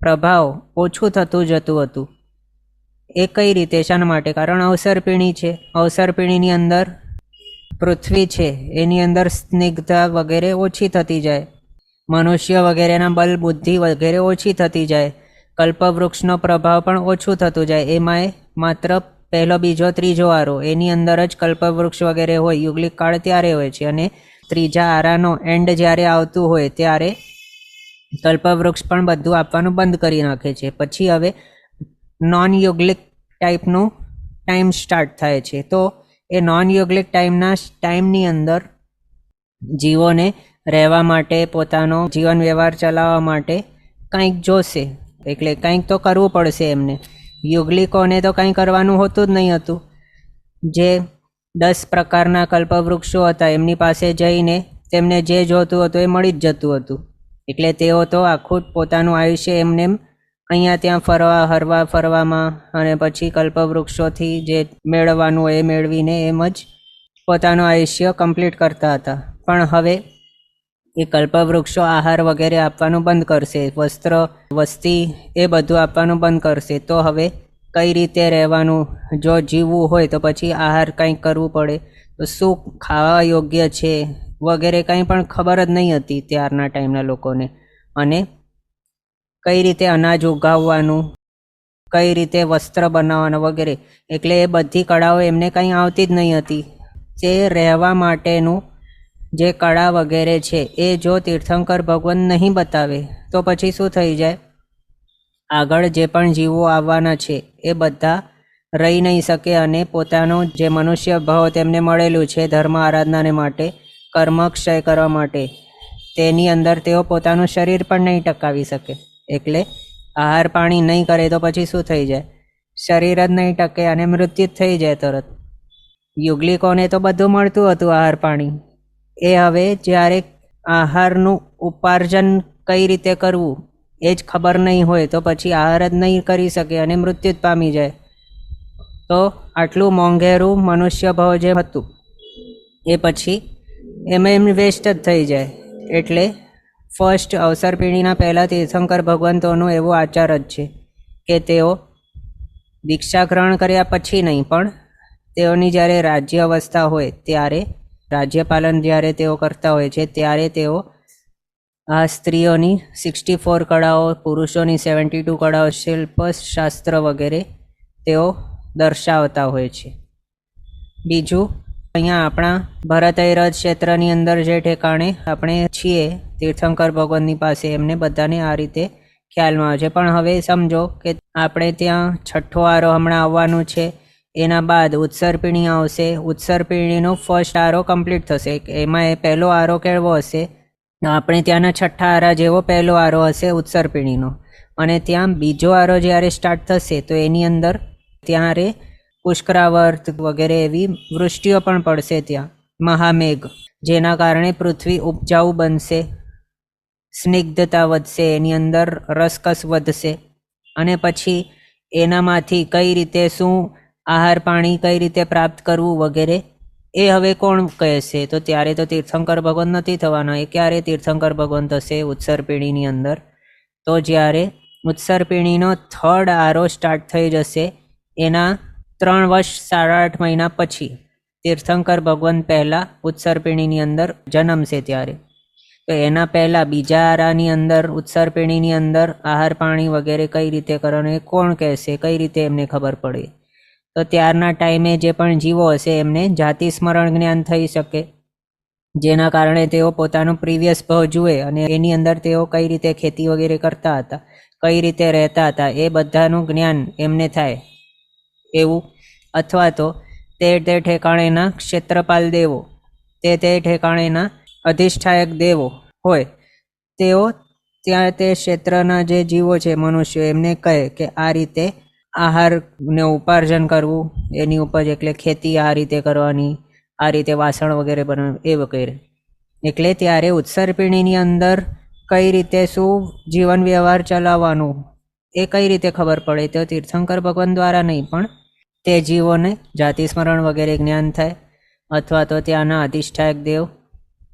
પ્રભાવ ઓછું થતું જતું હતું. એ કઈ રીતે, શાના માટે? કારણ અવસરપીણી છે, અવસરપીણીની અંદર પૃથ્વી છે, એની અંદર સ્નિગ્ધતા વગેરે ઓછી થતી જાય, મનુષ્ય વગેરેના બલ બુદ્ધિ વગેરે ઓછી થતી જાય, કલ્પવૃક્ષનો પ્રભાવ પણ ઓછું થતું જાય. એમાં માત્ર પહેલો બીજો ત્રીજો આરો એની અંદર જ કલ્પવૃક્ષ વગેરે હોય, યુગલિક કાળ ત્યારે હોય છે, અને ત્રીજા આરાનો એન્ડ જ્યારે આવતું હોય ત્યારે કલ્પવૃક્ષ પણ બધું આપવાનું બંધ કરી નાખે છે. પછી હવે નોન યુગલિક ટાઈપનું ટાઈમ સ્ટાર્ટ થાય છે. તો એ નોન યુગલિક ટાઈમની અંદર જીવોને રહેવા માટે, પોતાનો જીવન વ્યવહાર ચલાવવા માટે કંઈક જોશે, એટલે કંઈક તો કરવું પડશે એમને. યુગલિકોને તો કંઈ કરવાનું હોતું જ નહીં હતું. જે 10 પ્રકારના કલ્પવૃક્ષો હતા એમની પાસે જઈને તેમને જે જોતું હતું એ મળી જ જતું હતું. એટલે તેઓ તો આખું પોતાનું આયુષ્ય એમને અહીંયા ત્યાં હરવા ફરવામાં અને પછી કલ્પવૃક્ષોથી જે મેળવવાનું હોય એ મેળવીને એમ જ પોતાનું આયુષ્ય કમ્પ્લીટ કરતા હતા. પણ હવે એ કલ્પવૃક્ષો આહાર વગેરે આપવાનું બંધ કરશે, વસ્ત્ર વસ્તી એ બધું આપવાનું બંધ કરશે. તો હવે કઈ રીતે રહેવાનું? જો જીવવું હોય તો પછી આહાર કંઈક કરવું પડે. તો શું ખાવા યોગ્ય છે વગેરે કંઈ પણ ખબર જ નહીં હતી ત્યારના ટાઈમના લોકોને. અને કઈ રીતે અનાજ ઉગાવવાનું, કઈ રીતે વસ્ત્ર બનાવવાનું વગેરે, એટલે એ બધી કળાઓ એમને કંઈ આવતી જ નહીં હતી. તે રહેવા માટેનું જે કળા વગેરે છે એ જો તીર્થંકર ભગવાન નહીં બતાવે તો પછી શું થઈ જાય? આગળ જે પણ જીવો આવવાના છે એ બધા રહી નહીં શકે, અને પોતાનું જે મનુષ્ય ભાવ તેમને મળેલું છે ધર્મ આરાધનાને માટે, કર્મ ક્ષય કરવા માટે, તેની અંદર તેઓ પોતાનું શરીર પણ નહીં ટકાવી શકે. એટલે આહાર પાણી નહીં કરે તો પછી શું થઈ જાય? શરીર જ નહીં ટકે અને મૃત્યુ જ થઈ જાય તરત. યુગલિકોને તો બધું મળતું હતું આહાર પાણી. એ હવે જ્યારે આહારનું ઉપાર્જન કઈ રીતે કરવું એ જ ખબર નહીં હોય તો પછી આહાર જ નહીં કરી શકે અને મૃત્યુ જ પામી જાય. તો આટલું મોંઘેરું મનુષ્ય ભાવ જે હતું એ પછી એમ વેસ્ટ જ થઈ જાય. એટલે ફર્સ્ટ અવસરપીણીના પહેલાં તીર્થંકર ભગવંતોનો એવો આચાર જ છે કે તેઓ દીક્ષા ગ્રહણ કર્યા પછી નહીં, પણ તેઓની જ્યારે રાજ્ય અવસ્થા હોય ત્યારે, રાજ્યપાલન જ્યારે તેઓ કરતા હોય છે ત્યારે તેઓ આ સ્ત્રીઓની 64 કળાઓ, પુરુષોની 72 કળાઓ, શિલ્પશાસ્ત્ર વગેરે તેઓ દર્શાવતા હોય છે. બીજું, અહીંયા આપણા ભરત ઐરવત ક્ષેત્રની અંદર જે ઠેકાણે આપણે છીએ તીર્થંકર ભગવાનની પાસે, એમને બધાને આ રીતે ખ્યાલમાં આવે છે. પણ હવે સમજો કે આપણે ત્યાં છઠ્ઠો આરો હમણાં આવવાનું છે, એના બાદ ઉત્સરપીણી આવશે. ઉત્સરપીણીનો ફર્સ્ટ આરો કમ્પ્લીટ થશે. એમાં એ પહેલો આરો કેવો હશે? આપણે ત્યાંના છઠ્ઠા આરા જેવો પહેલો આરો હશે ઉત્સરપીણીનો. અને ત્યાં બીજો આરો જ્યારે સ્ટાર્ટ થશે તો એની અંદર ત્યારે પુષ્કરાવર્ત વગેરે એવી વૃષ્ટિઓ પણ પડશે ત્યાં, મહામેઘ, જેના કારણે પૃથ્વી ઉપજાઉ બનશે, સ્નિગ્ધતા વધશે, એની અંદર રસકસ વધશે. અને પછી એનામાંથી કઈ રીતે શું આહાર પાણી કઈ રીતે પ્રાપ્ત કરવું વગેરે એ હવે કોણ કહેશે? તો ત્યારે તો તીર્થંકર ભગવાન નથી થવાના. એ ક્યારે તીર્થંકર ભગવાન થશે? ઉત્સરપીણીની અંદર. તો જ્યારે ઉત્સરપીણીનો થર્ડ આરો સ્ટાર્ટ થઈ જશે એના 3 વર્ષ 8.5 મહિના પછી તીર્થંકર ભગવાન પહેલાં ઉત્સરપીણીની અંદર જન્મશે. ત્યારે તો એના પહેલાં બીજા આરાની અંદર ઉત્સર્પિણીની અંદર આહાર પાણી વગેરે કઈ રીતે કરવાનું એ કોણ કહેશે, કઈ રીતે એમને ખબર પડે? તો ત્યારના ટાઈમે જે પણ જીવો હશે એમને જાતિ સ્મરણ જ્ઞાન થઈ શકે, જેના કારણે તેઓ પોતાનું પ્રીવિયસ ભાવ જુએ અને એની અંદર તેઓ કઈ રીતે ખેતી વગેરે કરતા હતા, કઈ રીતે રહેતા હતા, એ બધાનું જ્ઞાન એમને થાય એવું. અથવા તો તે ઠેકાણેના ક્ષેત્રપાલ દેવો, તે ઠેકાણેના અધિષ્ઠાયક દેવો હોય, તેઓ ત્યાં તે ક્ષેત્રના જે જીવો છે મનુષ્યો એમને કહે કે આ રીતે આહારને ઉપાર્જન કરવું, એની ઉપજ એટલે ખેતી આ રીતે કરવાની, આ રીતે વાસણ વગેરે બનાવવું એ વગેરે. એટલે ત્યારે ઉત્સર્પિણીની અંદર કઈ રીતે શું જીવન વ્યવહાર ચલાવવાનું એ કઈ રીતે ખબર પડે? તો તીર્થંકર ભગવાન દ્વારા નહીં, પણ તે જીવોને જાતિ સ્મરણ વગેરે જ્ઞાન થાય, અથવા તો ત્યાંના અધિષ્ઠાયક દેવ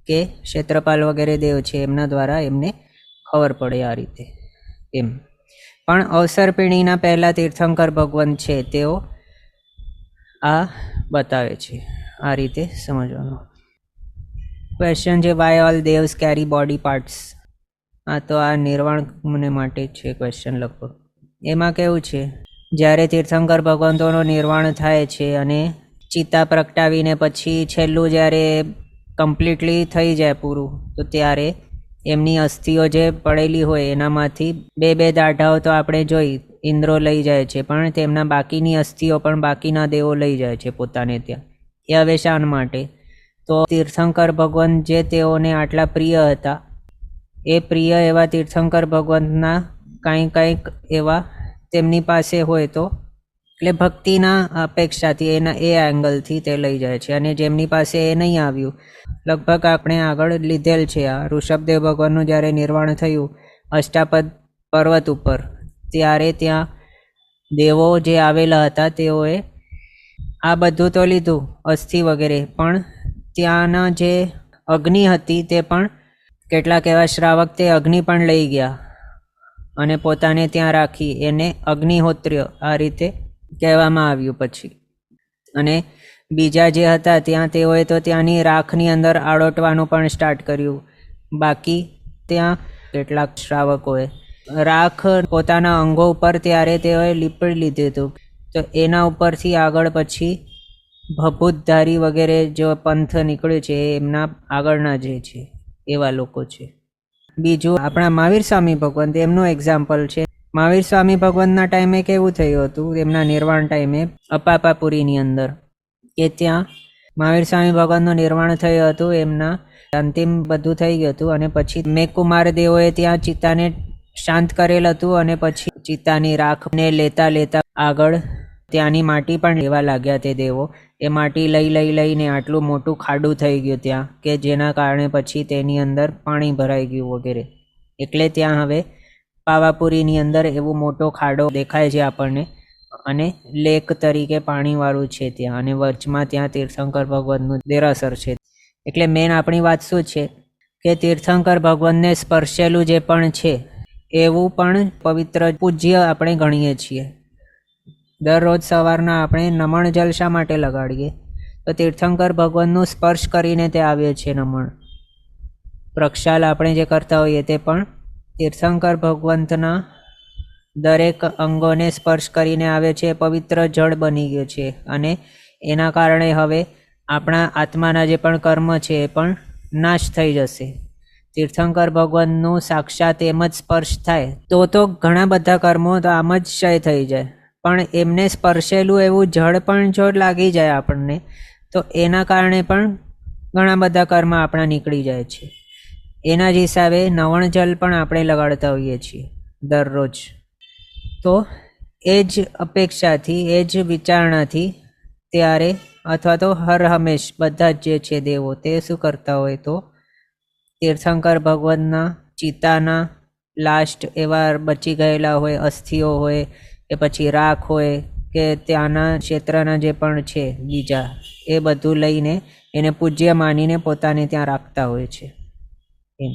કે ક્ષેત્રપાલ વગેરે દેવ છે એમના દ્વારા એમને ખબર પડે આ રીતે એમ. પણ અવસર્પિણીના પહેલા તીર્થંકર ભગવાન છે તેઓ આ બતાવે છે, આ રીતે સમજવાનું. ક્વેશ્ચન છે, વાય ઓલ દેવ્સ કેરી બોડી પાર્ટ્સ? આ તો આ નિર્વાણ માટે છે ક્વેશ્ચન લગભગ. એમાં કેવું છે, જ્યારે તીર્થંકર ભગવંતોનું નિર્વાણ થાય છે અને ચિતા પ્રગટાવીને પછી છેલ્લું જ્યારે કમ્પ્લીટલી થઈ જાય પૂરું, તો ત્યારે એમની અસ્થિઓ જે પડેલી હોય એનામાંથી બે દાઢાઓ તો આપણે જોઈ ઇન્દ્રો લઈ જાય છે, પણ તેમના બાકીની અસ્થિઓ પણ બાકીના દેવો લઈ જાય છે પોતાને ત્યાં. એ હવે શાન માટે? તો તીર્થંકર ભગવાન જે તેઓને આટલા પ્રિય હતા, એ પ્રિય એવા તીર્થંકર ભગવંતના કંઈક એવા તેમની પાસે હોય તો, એટલે ભક્તિના અપેક્ષાથી એના એ એંગલથી તે લઈ જાય છે. અને જેમની પાસે એ નહીં આવ્યું, લગભગ આપણે આગળ લીધેલ છે આ ઋષભદેવ ભગવાનનું જ્યારે નિર્વાણ થયું અષ્ટાપદ પર્વત ઉપર, ત્યારે ત્યાં દેવો જે આવેલા હતા તેઓએ આ બધું તો લીધું અસ્થિ વગેરે, પણ ત્યાંના જે અગ્નિ હતી તે પણ કેટલાક એવા શ્રાવક તે અગ્નિ પણ લઈ ગયા અને પોતાને ત્યાં રાખી, એને અગ્નિહોત્ર્ય આ રીતે કહેવામાં આવ્યું પછી. અને બીજા જે હતા ત્યાં તેઓએ તો ત્યાંની રાખની અંદર આળોટવાનું પણ સ્ટાર્ટ કર્યું. બાકી ત્યાં કેટલાક શ્રાવકોએ રાખ પોતાના અંગો ઉપર ત્યારે તેઓએ લીપી લીધું હતું. તો એના ઉપરથી આગળ પછી ભભૂતધારી વગેરે જો પંથ નીકળ્યું છે એમના આગળના જે છે એવા લોકો છે. બીજું આપણા મહાવીર સ્વામી ભગવાન, તેમનું એક્ઝામ્પલ છે. મહાવીર સ્વામી ભગવાનના ટાઈમે કેવું થયું હતું, એમના નિર્વાણ ટાઈમે અપાપાપુરીની અંદર, કે ત્યાં મહાવીર સ્વામી ભગવાનનું નિર્વાણ થયું હતું, એમના અંતિમ બધું થઈ ગયું હતું. અને પછી મેઘકુમાર દેવોએ ત્યાં ચિત્તાને શાંત કરેલ હતું અને પછી ચિત્તાની રાખને લેતા આગળ ત્યાંની માટી પણ લેવા લાગ્યા તે દેવો. એ માટી લઈને આટલું મોટું ખાડું થઈ ગયું ત્યાં, કે જેના કારણે પછી તેની અંદર પાણી ભરાઈ ગયું વગેરે. એટલે ત્યાં હવે પાવાપુરીની અંદર એવો મોટો ખાડો દેખાય છે આપણને, અને લેક તરીકે પાણીવાળું છે ત્યાં, અને વચમાં ત્યાં તીર્થંકર ભગવાનનું દેરાસર છે. એટલે મેન આપણી વાત શું છે કે તીર્થંકર ભગવાનને સ્પર્શેલું જે પણ છે એવું પણ પવિત્ર પૂજ્ય આપણે ગણીએ છીએ. દરરોજ સવારના આપણે નમણ જલ શા માટે લગાડીએ? તો તીર્થંકર ભગવાનનું સ્પર્શ કરીને તે આવે છે નમણ. પ્રક્ષાલ આપણે જે કરતા હોઈએ તે પણ તીર્થંકર ભગવંતના દરેક અંગોને સ્પર્શ કરીને આવે છે, પવિત્ર જળ બની ગયો છે. અને એના કારણે હવે આપણા આત્માના જે પણ કર્મ છે એ પણ નાશ થઈ જશે. તીર્થંકર ભગવાનનું સાક્ષાત એમ જ સ્પર્શ થાય તો ઘણા બધા કર્મો તો આમ જ ક્ષય થઈ જાય, પણ એમને સ્પર્શેલું એવું જળ પણ જો લાગી જાય આપણને, તો એના કારણે પણ ઘણા બધા કર્મ આપણા નીકળી જાય છે. એના જ હિસાબે નવણ જલ પણ આપણે લગાડતા હોઈએ છીએ દરરોજ. તો એ જ અપેક્ષાથી, એ જ વિચારણાથી ત્યારે, અથવા તો હર હંમેશ બધા જ જે છે દેવો તે શું કરતા હોય, તો તીર્થંકર ભગવાનના ચિતાના લાસ્ટ એવા બચી ગયેલા હોય અસ્થિઓ હોય કે પછી રાખ હોય કે ત્યાંના ક્ષેત્રના જે પણ છે બીજા, એ બધું લઈને એને પૂજ્ય માનીને પોતાને ત્યાં રાખતા હોય છે એમ.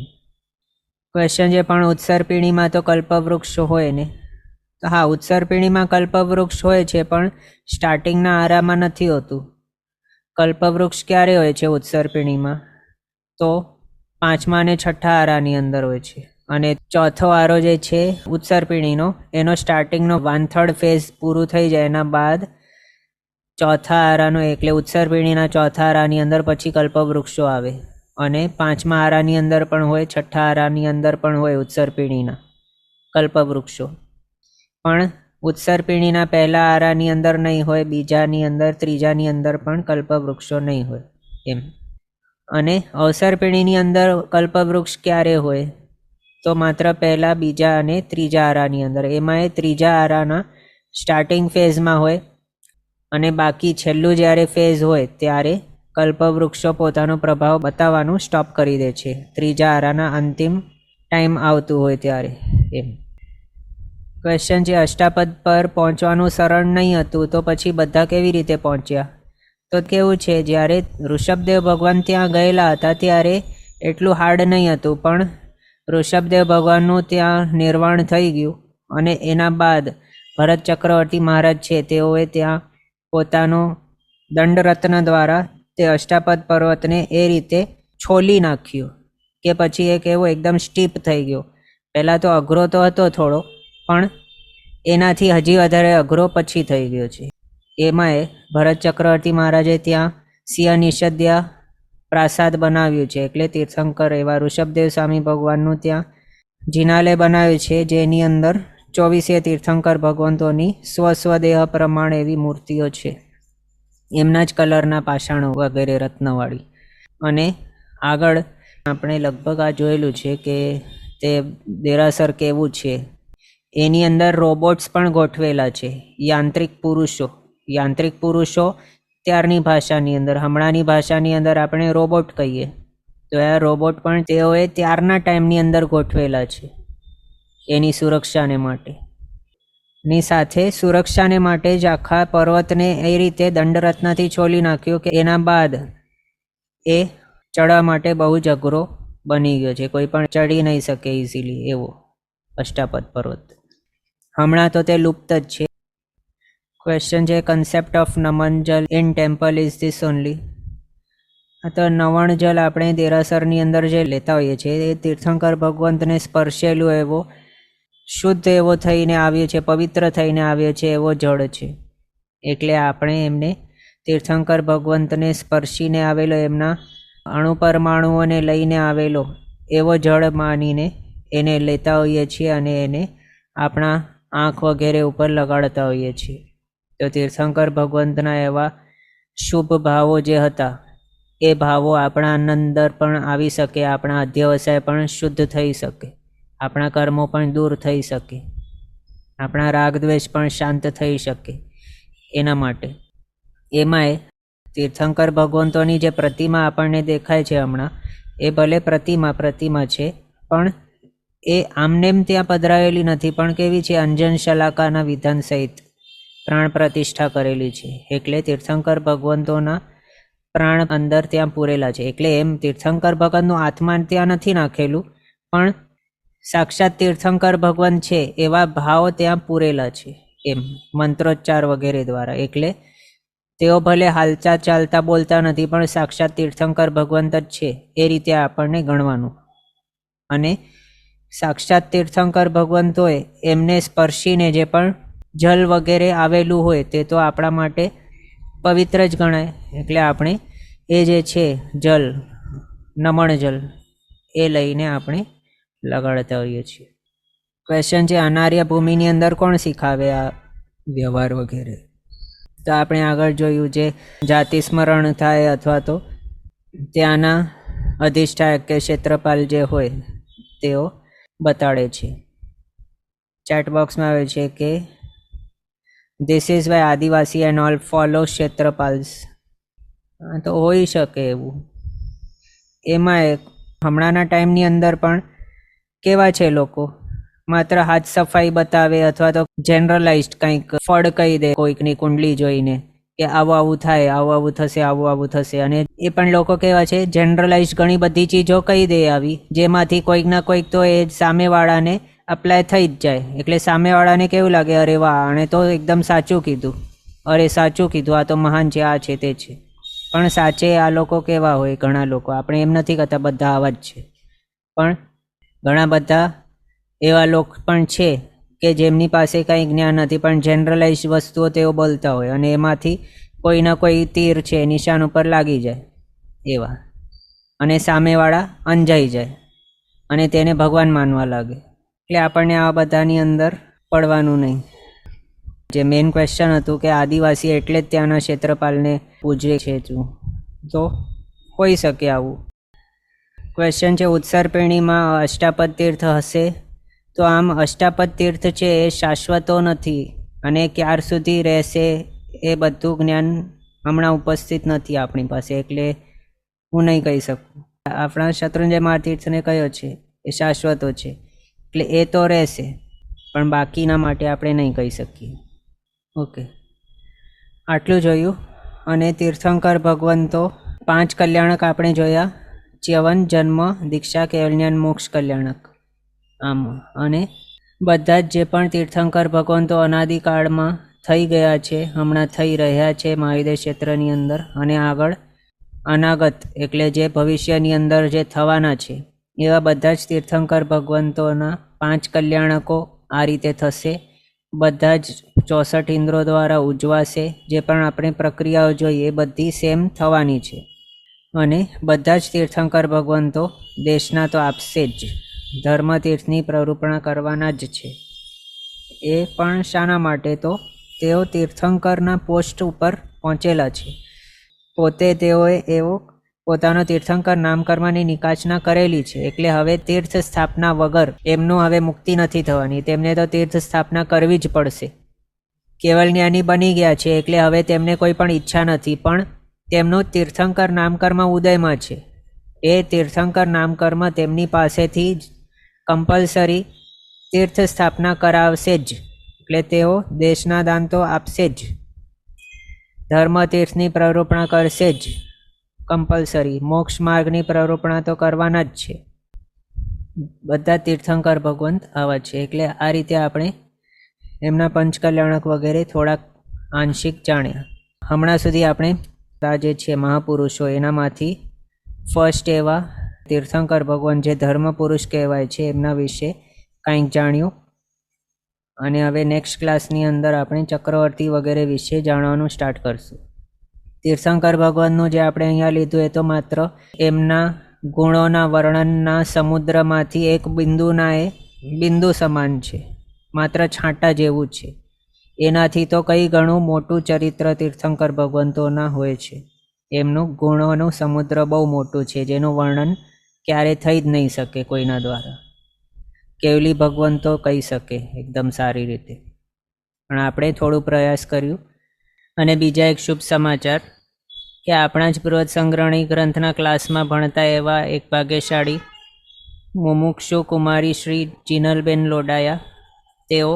ક્વેશ્ચન છે, પણ ઉત્સર્પિણીમાં તો કલ્પવૃક્ષ હોય ને? તો હા, ઉત્સર્પિણીમાં કલ્પવૃક્ષ હોય છે, પણ સ્ટાર્ટિંગના આરામાં નથી હોતું. કલ્પવૃક્ષ ક્યારે હોય છે ઉત્સર્પિણીમાં? તો પાંચમા અને છઠ્ઠા આરાની અંદર હોય છે. અને ચોથો આરો જે છે ઉત્સર્પિણીનો, એનો સ્ટાર્ટિંગનો 1/3 ફેઝ પૂરું થઈ જાય એના બાદ ચોથા આરાનો એટલે ઉત્સર્પિણીના ચોથા આરાની અંદર પછી કલ્પવૃક્ષો આવે. અને પાંચમા આરાની અંદર પણ હોય, છઠ્ઠા આરાની અંદર પણ હોય ઉત્સર્પિણીના કલ્પવૃક્ષો. પણ ઉત્સર્પિણીના પહેલા આરાની અંદર નહીં હોય, બીજાની અંદર, ત્રીજાની અંદર પણ કલ્પવૃક્ષો નહીં હોય એમ. અને અવસર્પિણીની અંદર કલ્પવૃક્ષ ક્યારે હોય તો માત્ર પહેલા, બીજા અને ત્રીજા આરાની અંદર. એમાં એ ત્રીજા આરાના સ્ટાર્ટિંગ ફેઝમાં હોય અને બાકી છેલ્લું જ્યારે ફેઝ હોય ત્યારે કલ્પવૃક્ષો પોતાનો પ્રભાવ બતાવવાનું સ્ટોપ કરી દે છે, ત્રીજા આરાના અંતિમ ટાઈમ આવતું હોય ત્યારે એમ. ક્વેશ્ચન છે, અષ્ટાપદ પર પહોંચવાનું સરળ નહીં હતું તો પછી બધા કેવી રીતે પહોંચ્યા? તો કેવું છે, જ્યારે ઋષભદેવ ભગવાન ત્યાં ગયેલા હતા ત્યારે એટલું હાર્ડ નહીં હતું, પણ ઋષભદેવ ભગવાનનું ત્યાં નિર્વાણ થઈ ગયું અને એના બાદ ભરત ચક્રવર્તી મહારાજ છે તેઓએ ત્યાં પોતાનો દંડરત્ન દ્વારા તે અષ્ટાપદ પર્વતને એ રીતે છોલી નાખ્યું કે પછી એક એવો એકદમ સ્ટીપ થઈ ગયો. પહેલાં તો અઘરો તો હતો થોડો, પણ એનાથી હજી વધારે અઘરો પછી થઈ ગયો છે. એમાંય ભરત ચક્રવર્તી મહારાજે ત્યાં સિંહ નિષદ્યા પ્રાસાદ બનાવ્યું છે, એટલે તીર્થંકર એવા ઋષભદેવ સ્વામી ભગવાનનું ત્યાં જિનાલય બનાવ્યું છે, જેની અંદર 24 તીર્થંકર ભગવંતોની સ્વદેહ પ્રમાણે એવી મૂર્તિઓ છે, એમના જ કલરના પાષાણો વગેરે રત્નવાળી. અને આગળ આપણે લગભગ આ જોયેલું છે કે તે દેરાસર કેવું છે. એની અંદર રોબોટ્સ પણ ગોઠવેલા છે, યાંત્રિક પુરુષો ત્યારની ભાષાની અંદર. હમણાંની ભાષાની અંદર આપણે રોબોટ કહીએ, તો આ રોબોટ પણ તેઓએ ત્યારના ટાઈમની અંદર ગોઠવેલા છે એની સુરક્ષાને માટે. ની સાથે સુરક્ષાને માટે જ આખા પર્વતને એ રીતે દંડરત્નથી છોલી નાખ્યું કે એના બાદ એ ચડવા માટે બહુ જ અઘરો બની ગયો છે, કોઈ પણ ચડી નહીં શકે ઇઝીલી એવો અષ્ટાપદ પર્વત. હમણાં તો તે લુપ્ત જ છે. ક્વેશ્ચન છે, કન્સેપ્ટ ઓફ નમન જલ in temple is this only? તો નવણ જલ આપણે દેરાસરની અંદર જે લેતા હોઈએ છીએ એ તીર્થંકર ભગવંતને સ્પર્શેલું એવો શુદ્ધ એવો થઈને આવ્યો છે, પવિત્ર થઈને આવ્યો છે એવો જળ છે. એટલે આપણે એમને તીર્થંકર ભગવંતને સ્પર્શીને આવેલો, એમના અણુપરમાણુઓને લઈને આવેલો એવો જળ માનીને એને લેતા હોઈએ છીએ અને એને આપણા આંખ વગેરે ઉપર લગાડતા હોઈએ છીએ. તો તીર્થંકર ભગવંતના એવા શુભ ભાવો જે હતા એ ભાવો આપણા અંદર પણ આવી શકે, આપણા અધ્યવસાય પણ શુદ્ધ થઈ શકે, આપણા કર્મો પણ દૂર થઈ શકે, આપણા રાગદ્વેષ પણ શાંત થઈ શકે. એના માટે એમાંય તીર્થંકર ભગવંતોની જે પ્રતિમા આપણને દેખાય છે હમણાં, એ ભલે પ્રતિમા છે, પણ એ આમનેમ ત્યાં પધરાવેલી નથી, પણ કેવી છે, અંજન શલાકાના વિધાન સહિત પ્રાણ પ્રતિષ્ઠા કરેલી છે. એટલે તીર્થંકર ભગવંતોના પ્રાણ અંદર ત્યાં પૂરેલા છે. એટલે એમ તીર્થંકર ભગવંતનું આત્મા ત્યાં નથી નાખેલું, પણ સાક્ષાત તીર્થંકર ભગવાન છે એવા ભાવ ત્યાં પૂરેલા છે એમ, મંત્રોચ્ચાર વગેરે દ્વારા. એટલે તેઓ ભલે હાલતા ચાલતા બોલતા નથી, પણ સાક્ષાત તીર્થંકર ભગવંત જ છે એ રીતે આપણને ગણવાનું. અને સાક્ષાત તીર્થંકર ભગવંત હોય એમને સ્પર્શીને જે પણ જલ વગેરે આવેલું હોય તે તો આપણા માટે પવિત્ર જ ગણાય. એટલે આપણે એ જે છે જલ, નમણ જલ, એ લઈને આપણે લગાડતા હોઈએ છીએ. ક્વેશ્ચન છે, અનાર્ય ભૂમિની અંદર કોણ શીખાવે આ વ્યવહાર વગેરે? તો આપણે આગળ જોયું, જે જાતિ સ્મરણ થાય અથવા તો ત્યાંના અધિષ્ઠાયક કે ક્ષેત્રપાલ જે હોય તેઓ બતાડે છે. ચેટ બોક્સમાં આવે છે કે this is why Adivasi and all follow ક્ષેત્રપાલ્સ. તો હોઈ શકે એવું. એમાં હમણાંના ટાઈમની અંદર પણ કેવા છે લોકો, માત્ર હાથ સફાઈ બતાવે અથવા તો જનરલાઇઝડ કંઈક ફળ કહી દે કોઈકની કુંડલી જોઈને કે આવું આવું થાય, આવું આવું થશે, આવું આવું થશે. અને એ પણ લોકો કેવા છે, જનરલાઇઝડ ઘણી બધી ચીજો કહી દે આવી, જેમાંથી કોઈક ના કોઈક તો એ સામેવાળાને અપ્લાય થઈ જ જાય. એટલે સામેવાળાને કેવું લાગે, અરે વાહ, આણે તો એકદમ સાચું કીધું, અરે સાચું કીધું, આ તો મહાન છે, આ છે તે છે. પણ સાચે આ લોકો કેવા હોય, ઘણા લોકો, આપણે એમ નથી કહેતા બધા આવા જ છે, પણ ઘણા બધા એવા લોકો પણ છે કે જેમની પાસે કંઈ જ્ઞાન નથી, પણ જનરલાઇઝ વસ્તુઓ તેઓ બોલતા હોય અને એમાંથી કોઈના કોઈ તીર છે નિશાન ઉપર લાગી જાય એવા, અને સામેવાળા અંજાઈ જાય અને તેને ભગવાન માનવા લાગે. એટલે આપણને આ બધાની અંદર પડવાનું નહીં. જે મેઇન ક્વેશ્ચન હતું કે આદિવાસી એટલે જ ત્યાંના ક્ષેત્રપાલને પૂજે છે, તો હોઈ શકે આવું. ક્વેશ્ચન છે, ઉત્સર્પિણીમાં અષ્ટાપદ તીર્થ હશે? તો આમ અષ્ટાપદ તીર્થ છે એ શાશ્વતો નથી અને ક્યાર સુધી રહેશે એ બધું જ્ઞાન હમણાં ઉપસ્થિત નથી આપણી પાસે, એટલે હું નહીં કહી શકું. આપણા શત્રુંજય મહાતીર્થને કયો છે એ શાશ્વતો છે, એટલે એ તો રહેશે, પણ બાકીના માટે આપણે નહીં કહી શકીએ. ઓકે, આટલું જોયું. અને તીર્થંકર ભગવંતો 5 કલ્યાણક આપણે જોયા: ચ્યવન, જન્મ, દીક્ષા, કેવલ્યાન, મોક્ષ કલ્યાણક. આમ અને બધા જ જે પણ તીર્થંકર ભગવંતો અનાદિકાળમાં થઈ ગયા છે, હમણાં થઈ રહ્યા છે મહાવિદ્ય ક્ષેત્રની અંદર, અને આગળ અનાગત એટલે જે ભવિષ્યની અંદર જે થવાના છે, એવા બધા જ તીર્થંકર ભગવંતોના 5 કલ્યાણકો આ રીતે થશે. બધા જ 64 ઇન્દ્રો દ્વારા ઉજવાશે. જે પણ આપણે પ્રક્રિયાઓ જોઈએ એ બધી સેમ થવાની છે. અને બધા જ તીર્થંકર ભગવંતો દેશના તો આપશે જ, ધર્મતીર્થની પ્રરૂપણા કરવાના જ છે. એ પણ શાના માટે? તો તેઓ તીર્થંકરના પોસ્ટ ઉપર પહોંચેલા છે. પોતે તેઓએ એવો પોતાનો તીર્થંકર નામકર્મની નિકાચના કરેલી છે, એટલે હવે તીર્થ સ્થાપના વગર એમનું હવે મુક્તિ નથી થવાની. તેમને તો તીર્થ સ્થાપના કરવી જ પડશે. કેવલ જ્ઞાની બની ગયા છે, એટલે હવે તેમને કોઈ પણ ઈચ્છા નથી, પણ તેમનું તીર્થંકર નામકર્મ ઉદયમાં છે. એ તીર્થંકર નામકર્મ તેમની પાસેથી જ કમ્પલસરી તીર્થ સ્થાપના કરાવશે જ, એટલે તેઓ દેશના દાન તો આપશે જ, ધર્મતીર્થની પ્રરૂપણા કરશે જ કમ્પલસરી, મોક્ષ માર્ગની પ્રરૂપણા તો કરવાના જ છે. બધા તીર્થંકર ભગવંત આવા છે. એટલે આ રીતે આપણે એમના પંચકલ્યાણક વગેરે થોડાક આંશિક જાણ્યા. હમણાં સુધી આપણે આ જે છે મહાપુરુષો, એનામાંથી ફર્સ્ટ એવા તીર્થંકર ભગવાન જે ધર્મ પુરુષ કહેવાય છે, એમના વિશે કંઈક જાણ્યું. અને હવે નેક્સ્ટ ક્લાસની અંદર આપણે ચક્રવર્તી વગેરે વિશે જાણવાનું સ્ટાર્ટ કરશું. તીર્થંકર ભગવાનનું જે આપણે અહીંયા લીધું એ તો માત્ર એમના ગુણોના વર્ણનના સમુદ્રમાંથી એક બિંદુના એ બિંદુ સમાન છે, માત્ર છાંટા જેવું છે. એનાથી તો કંઈ ઘણું મોટું ચરિત્ર તીર્થંકર ભગવંતોના હોય છે. એમનું ગુણોનું સમુદ્ર બહુ મોટું છે, જેનું વર્ણન ક્યારે થઈ જ નહીં શકે કોઈના દ્વારા. કેવલી ભગવંતો કહી શકે એકદમ સારી રીતે, પણ આપણે થોડું પ્રયાસ કર્યું. અને બીજા એક શુભ સમાચાર કે આપણા જ બૃહદ સંગ્રહણી ગ્રંથના ક્લાસમાં ભણતા એવા એક ભાગ્યશાળી મુમુક્ષુ કુમારી શ્રી જીનલબેન લોડાયા, તેઓ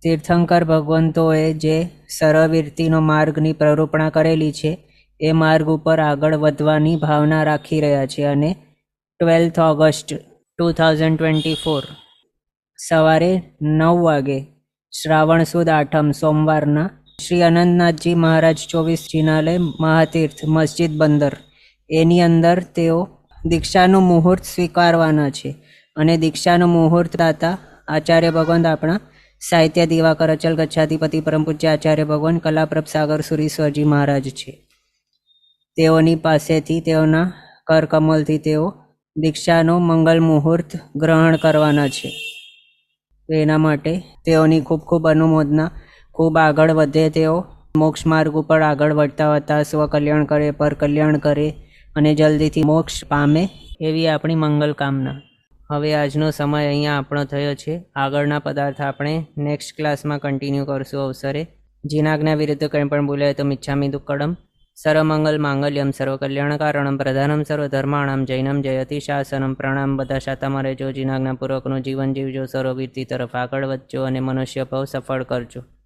તીર્થંકર ભગવંતોએ જે સરળવીરતીનો માર્ગની પ્રરૂપણા કરેલી છે એ માર્ગ ઉપર આગળ વધવાની ભાવના રાખી રહ્યા છે. અને 12 ઓગસ્ટ 2024 સવારે 9 વાગે શ્રાવણ સુદ આઠમ સોમવારના શ્રી અનંતનાથજી મહારાજ 24 જિનાલય મહાતીર્થ મસ્જિદ બંદર, એની અંદર તેઓ દીક્ષાનું મુહૂર્ત સ્વીકારવાના છે. અને દીક્ષાનું મુહૂર્ત દાતા આચાર્ય ભગવંત આપણા સાહિત્ય દિવાકર અચલ ગચ્છાધિપતિ પરમ પૂજ્ય આચાર્ય ભગવાન કલાપ્રભ સાગર સુરીશ્વરજી મહારાજ છે. તેઓની પાસેથી તેઓના કરકમલથી તેઓ દીક્ષાનો મંગલ મુહૂર્ત ગ્રહણ કરવાના છે. તો એના માટે તેઓની ખૂબ ખૂબ અનુમોદના. ખૂબ આગળ વધે તેઓ, મોક્ષ માર્ગ ઉપર આગળ વધતા વધતા સ્વકલ્યાણ કરે, પર કલ્યાણ કરે અને જલ્દીથી મોક્ષ પામે, એવી આપણી મંગલ કામના. હવે આજનો સમય અહીંયા આપણો થયો છે. આગળના પદાર્થ આપણે નેક્સ્ટ ક્લાસમાં કન્ટિન્યુ કરશું અવસરે. જીનાજ્ઞા વિરુદ્ધ કંઈ પણ બોલાય તો મિચ્છામિ દુક્કડમ. સર્વમંગલ માંગલ્યમ સર્વકલ્યાણ કારણમ પ્રધાનમ સર્વધર્માણામ જૈનમ જયતિ શાસનમ. પ્રણામ. બધા શાતામાં રહેજો, જીનાજ્ઞાપૂર્વકનું જીવન જીવજો, સર્વવીરતી તરફ આગળ વધજો અને મનુષ્ય ભાવ સફળ કરજો.